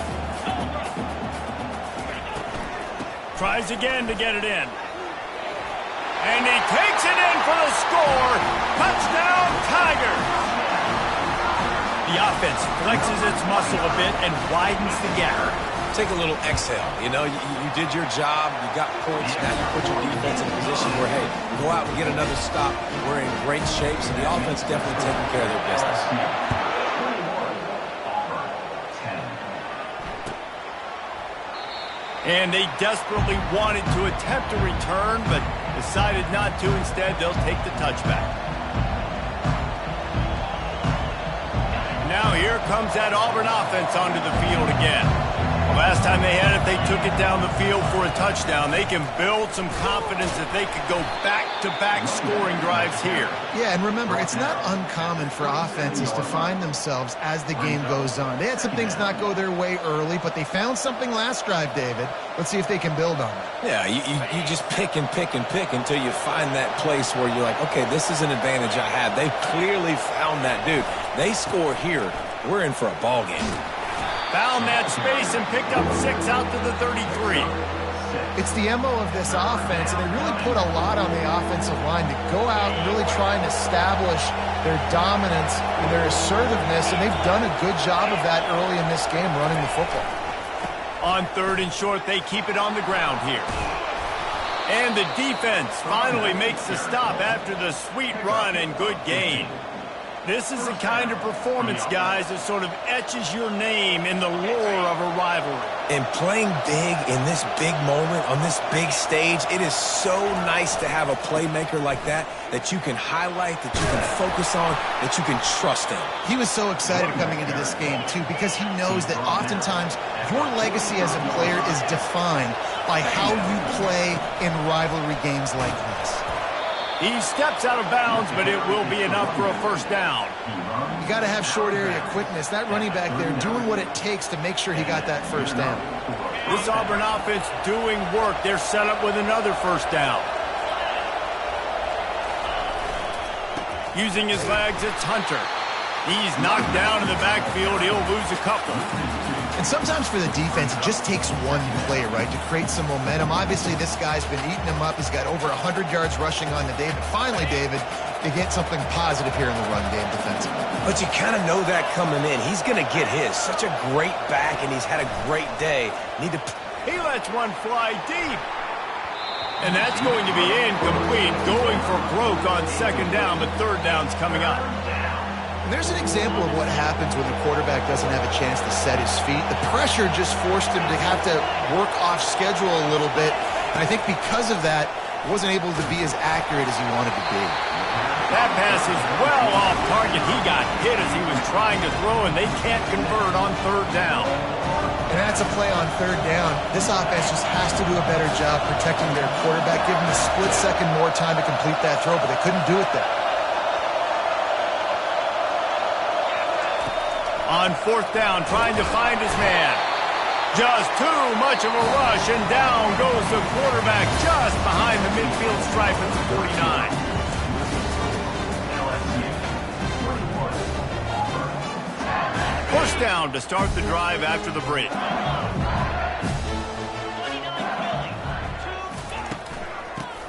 Tries again to get it in. And he takes it in for the score. Touchdown, Tigers. The offense flexes its muscle a bit and widens the gap.
Take a little exhale. You know, you did your job. You got points. Now you put your defense in a position where, hey, go out and get another stop. We're in great shape, so the offense definitely taking care of their business.
And they desperately wanted to attempt a return, but decided not to. Instead, they'll take the touchback. Now here comes that Auburn offense onto the field again. Last time they had it, they took it down the field for a touchdown. They can build some confidence that they could go back-to-back scoring drives here.
Yeah, and remember, it's not uncommon for offenses to find themselves as the game goes on. They had some things not go their way early, but they found something last drive, David. Let's see if they can build on it.
Yeah, you just pick and pick and pick until you find that place where you're like, okay, this is an advantage I have. They clearly found that, dude. They score here. We're in for a ball game.
Found that space and picked up 6 out to the 33.
It's the MO of this offense, and they really put a lot on the offensive line to go out and really try and establish their dominance and their assertiveness, and they've done a good job of that early in this game running the football.
On 3rd and short, they keep it on the ground here. And the defense finally makes the stop after the sweet run and good gain. This is the kind of performance, guys, that sort of etches your name in the lore of a rivalry.
And playing big in this big moment, on this big stage, it is so nice to have a playmaker like that you can highlight, that you can focus on, that you can trust in.
He was so excited coming into this game, too, because he knows that oftentimes your legacy as a player is defined by how you play in rivalry games like this.
He steps out of bounds, but it will be enough for a first down.
You got to have short area quickness. That running back there doing what it takes to make sure he got that first down.
This Auburn offense doing work. They're set up with another first down. Using his legs, it's Hunter. He's knocked down in the backfield. He'll lose a couple.
And sometimes for the defense, it just takes one play, right, to create some momentum. Obviously, this guy's been eating him up. He's got over 100 yards rushing on the day. But finally, David, they get something positive here in the run game defensively.
But you kind of know that coming in. He's going to get his. Such a great back, and he's had a great day.
He lets one fly deep. And that's going to be incomplete. Going for broke on second down, but third down's coming up.
And there's an example of what happens when the quarterback doesn't have a chance to set his feet. The pressure just forced him to have to work off schedule a little bit. And I think because of that, he wasn't able to be as accurate as he wanted to be.
That pass is well off target. He got hit as he was trying to throw, and they can't convert on third down.
And that's a play on third down. This offense just has to do a better job protecting their quarterback, give him a split second more time to complete that throw, but they couldn't do it there.
On fourth down, trying to find his man. Just too much of a rush, and down goes the quarterback just behind the midfield stripe at the 49. First down to start the drive after the break.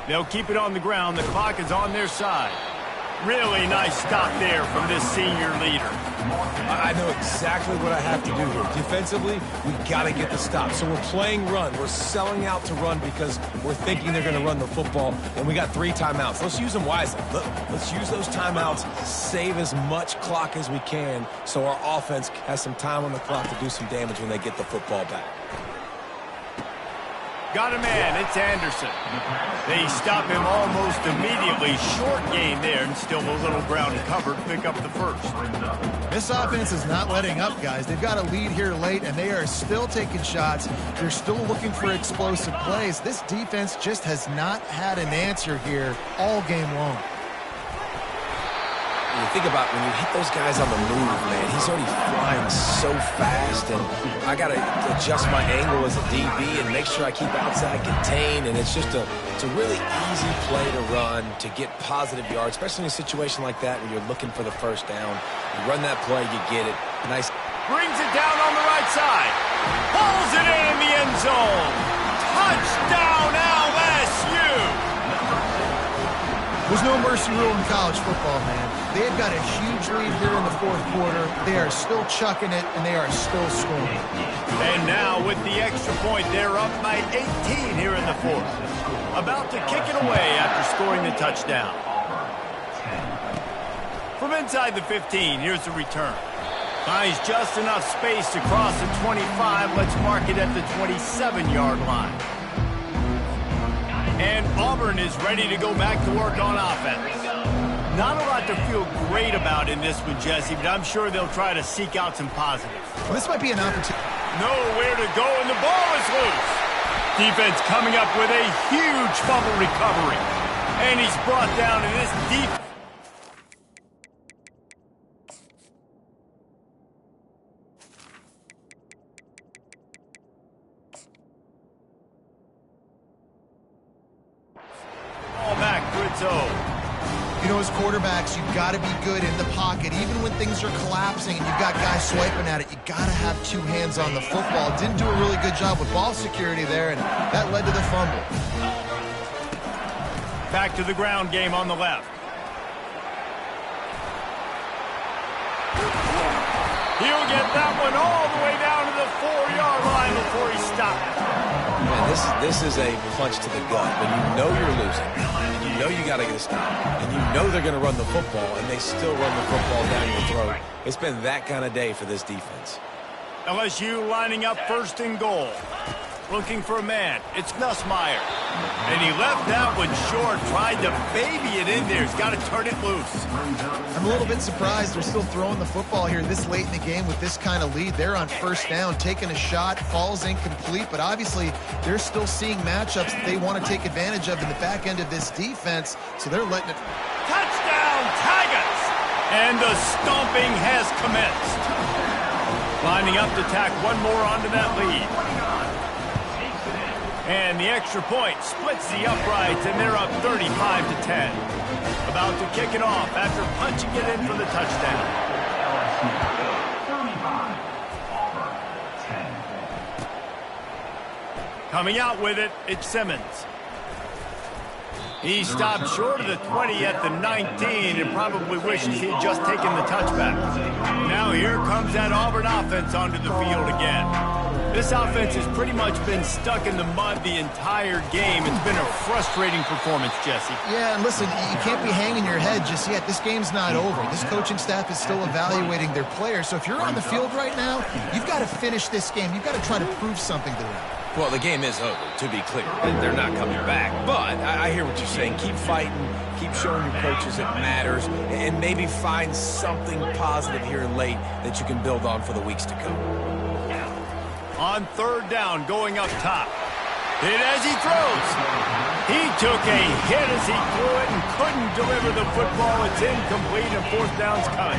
They'll keep it on the ground. The clock is on their side. Really nice stop there from this senior leader.
I know exactly what I have to do here. Defensively, we've got to get the stop. So we're playing run. We're selling out to run because we're thinking they're going to run the football, and we got 3 timeouts. Let's use them wisely. Let's use those timeouts, save as much clock as we can so our offense has some time on the clock to do some damage when they get the football back.
Got a man, it's Anderson. They stop him almost immediately. Short gain there, and still a little ground covered. Pick up the first.
This offense is not letting up, guys. They've got a lead here late, and they are still taking shots. They're still looking for explosive plays. This defense just has not had an answer here all game long.
You think about when you hit those guys on the move, man, he's already flying so fast, and I got to adjust my angle as a DB and make sure I keep outside contained, and it's a really easy play to run to get positive yards, especially in a situation like that when you're looking for the first down. You run that play, you get it. Nice.
Brings it down on the right side. Pulls it in the end zone. Touchdown LSU!
There's no mercy rule in college football, man. They've got a huge lead here in the fourth quarter. They are still chucking it, and they are still scoring.
And now with the extra point, they're up by 18 here in the fourth. About to kick it away after scoring the touchdown. From inside the 15, here's the return. Finds just enough space to cross the 25. Let's mark it at the 27-yard line. And Auburn is ready to go back to work on offense. Not a lot to feel great about in this one, Jesse, but I'm sure they'll try to seek out some positives.
Well, this might be an opportunity.
Nowhere to go, and the ball is loose. Defense coming up with a huge fumble recovery. And he's brought down in this deep.
You know, as quarterbacks, you've got to be good in the pocket. Even when things are collapsing and you've got guys swiping at it, you got to have 2 hands on the football. Didn't do a really good job with ball security there, and that led to the fumble.
Back to the ground game on the left. He'll get that one all the way down to the 4-yard line before he stops.
Man, this is a punch to the gut. When you know you're losing, and you know you got to get a stop, and you know they're going to run the football, and they still run the football down your throat. It's been that kind of day for this defense.
LSU lining up first and goal. Looking for a man. It's Nussmeier. And he left that one short, tried to baby it in there. He's got to turn it loose.
I'm a little bit surprised they're still throwing the football here this late in the game with this kind of lead. They're on first down, taking a shot, falls incomplete, but obviously they're still seeing matchups that they want to take advantage of in the back end of this defense, so they're letting it.
Touchdown, Tigers! And the stomping has commenced. Lining up to tack one more onto that lead. And the extra point splits the uprights, and they're up 35-10. About to kick it off after punching it in for the touchdown.
35, Auburn, 10.
Coming out with it, it's Simmons. He stopped short of the 20 at the 19 and probably wishes he had just taken the touchback. Now here comes that Auburn offense onto the field again. This offense has pretty much been stuck in the mud the entire game. It's been a frustrating performance, Jesse.
Yeah, and listen, you can't be hanging your head just yet. This game's not over. This coaching staff is still evaluating their players. So if you're on the field right now, you've got to finish this game. You've got to try to prove something to them.
Well, the game is over, to be clear. They're not coming back. But I hear what you're saying. Keep fighting. Keep showing your coaches it matters. And maybe find something positive here late that you can build on for the weeks to come.
On third down, going up top. Hit as he throws. He took a hit as he threw it and couldn't deliver the football. It's incomplete and fourth down's coming.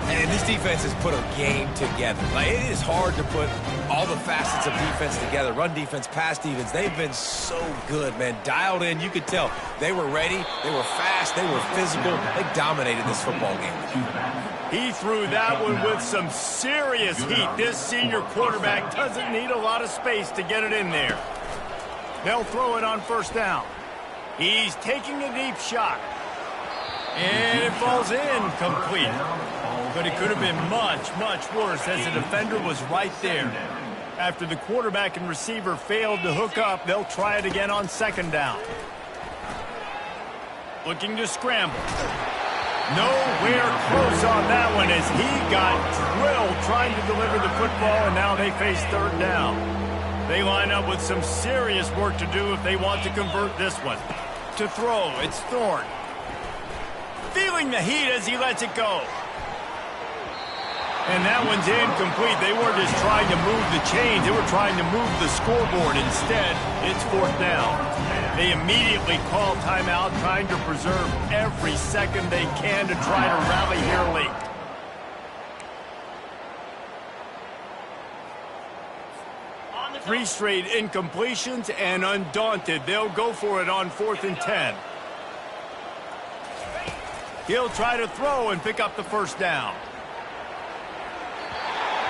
And this defense has put a game together. Like, it is hard to put all the facets of defense together. Run defense, pass defense. They've been so good, man. Dialed in. You could tell they were ready. They were fast. They were physical. They dominated this football game.
He threw that one with some serious heat. This senior quarterback doesn't need a lot of space to get it in there. They'll throw it on first down. He's taking a deep shot. And it falls incomplete. But it could have been much, much worse as the defender was right there. After the quarterback and receiver failed to hook up, they'll try it again on second down. Looking to scramble. Nowhere close on that one as he got drilled trying to deliver the football, and now they face third down. They line up with some serious work to do if they want to convert this one. To throw, it's Thorne. Feeling the heat as he lets it go. And that one's incomplete. They weren't just trying to move the chains. They were trying to move the scoreboard. Instead, it's fourth down. They immediately call timeout, trying to preserve every second they can to try to rally here late. Three straight incompletions, and undaunted, they'll go for it on 4th and 10. He'll try to throw and pick up the first down.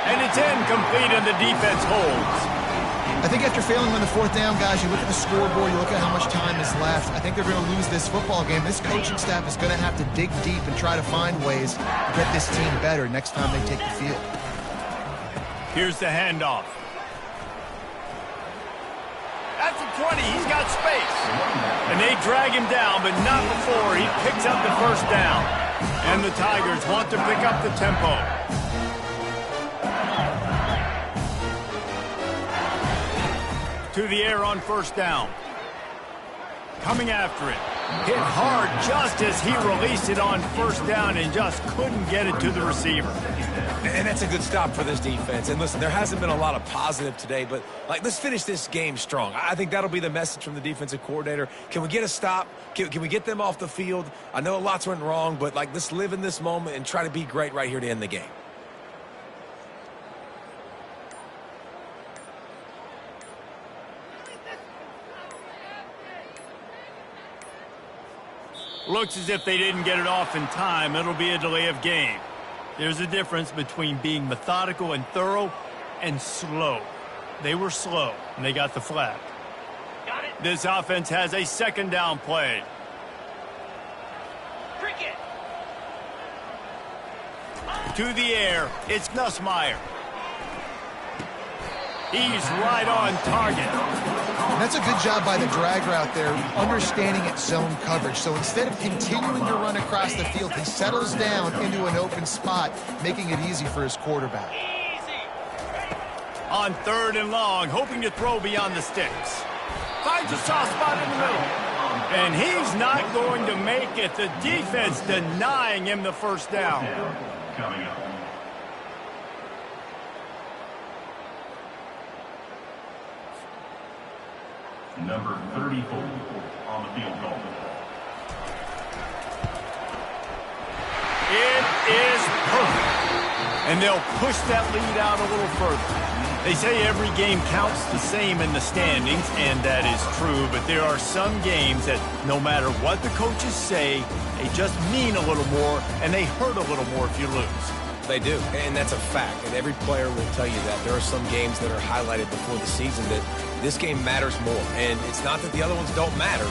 And it's incomplete, and the defense holds.
I think after failing on the fourth down, guys, you look at the scoreboard, you look at how much time is left. I think they're going to lose this football game. This coaching staff is going to have to dig deep and try to find ways to get this team better next time they take the field.
Here's the handoff. At the 20, he's got space. And they drag him down, but not before he picks up the first down. And the Tigers want to pick up the tempo. To the air on first down. Coming after it. Hit hard just as he released it on first down and just couldn't get it to the receiver.
And that's a good stop for this defense. And listen, there hasn't been a lot of positive today, but let's finish this game strong. I think that'll be the message from the defensive coordinator. Can we get a stop? Can we get them off the field? I know lots went wrong, but let's live in this moment and try to be great right here to end the game.
Looks as if they didn't get it off in time. It'll be a delay of game. There's a difference between being methodical and thorough and slow. They were slow, and they got the flag. This offense has a second down play.
Cricket.
To the air, it's Nussmeier. He's right on target.
And that's a good job by the drag route there, understanding its zone coverage. So instead of continuing to run across the field, he settles down into an open spot, making it easy for his quarterback.
On 3rd and long, hoping to throw beyond the sticks. Finds a soft spot in the middle. And he's not going to make it. The defense denying him the first down.
Coming up. Number 34 on the field goal.
It is perfect. And they'll push that lead out a little further. They say every game counts the same in the standings, and that is true, but there are some games that no matter what the coaches say, they just mean a little more, and they hurt a little more if you lose.
They do, and that's a fact, and every player will tell you that. There are some games that are highlighted before the season that this game matters more, and it's not that the other ones don't matter.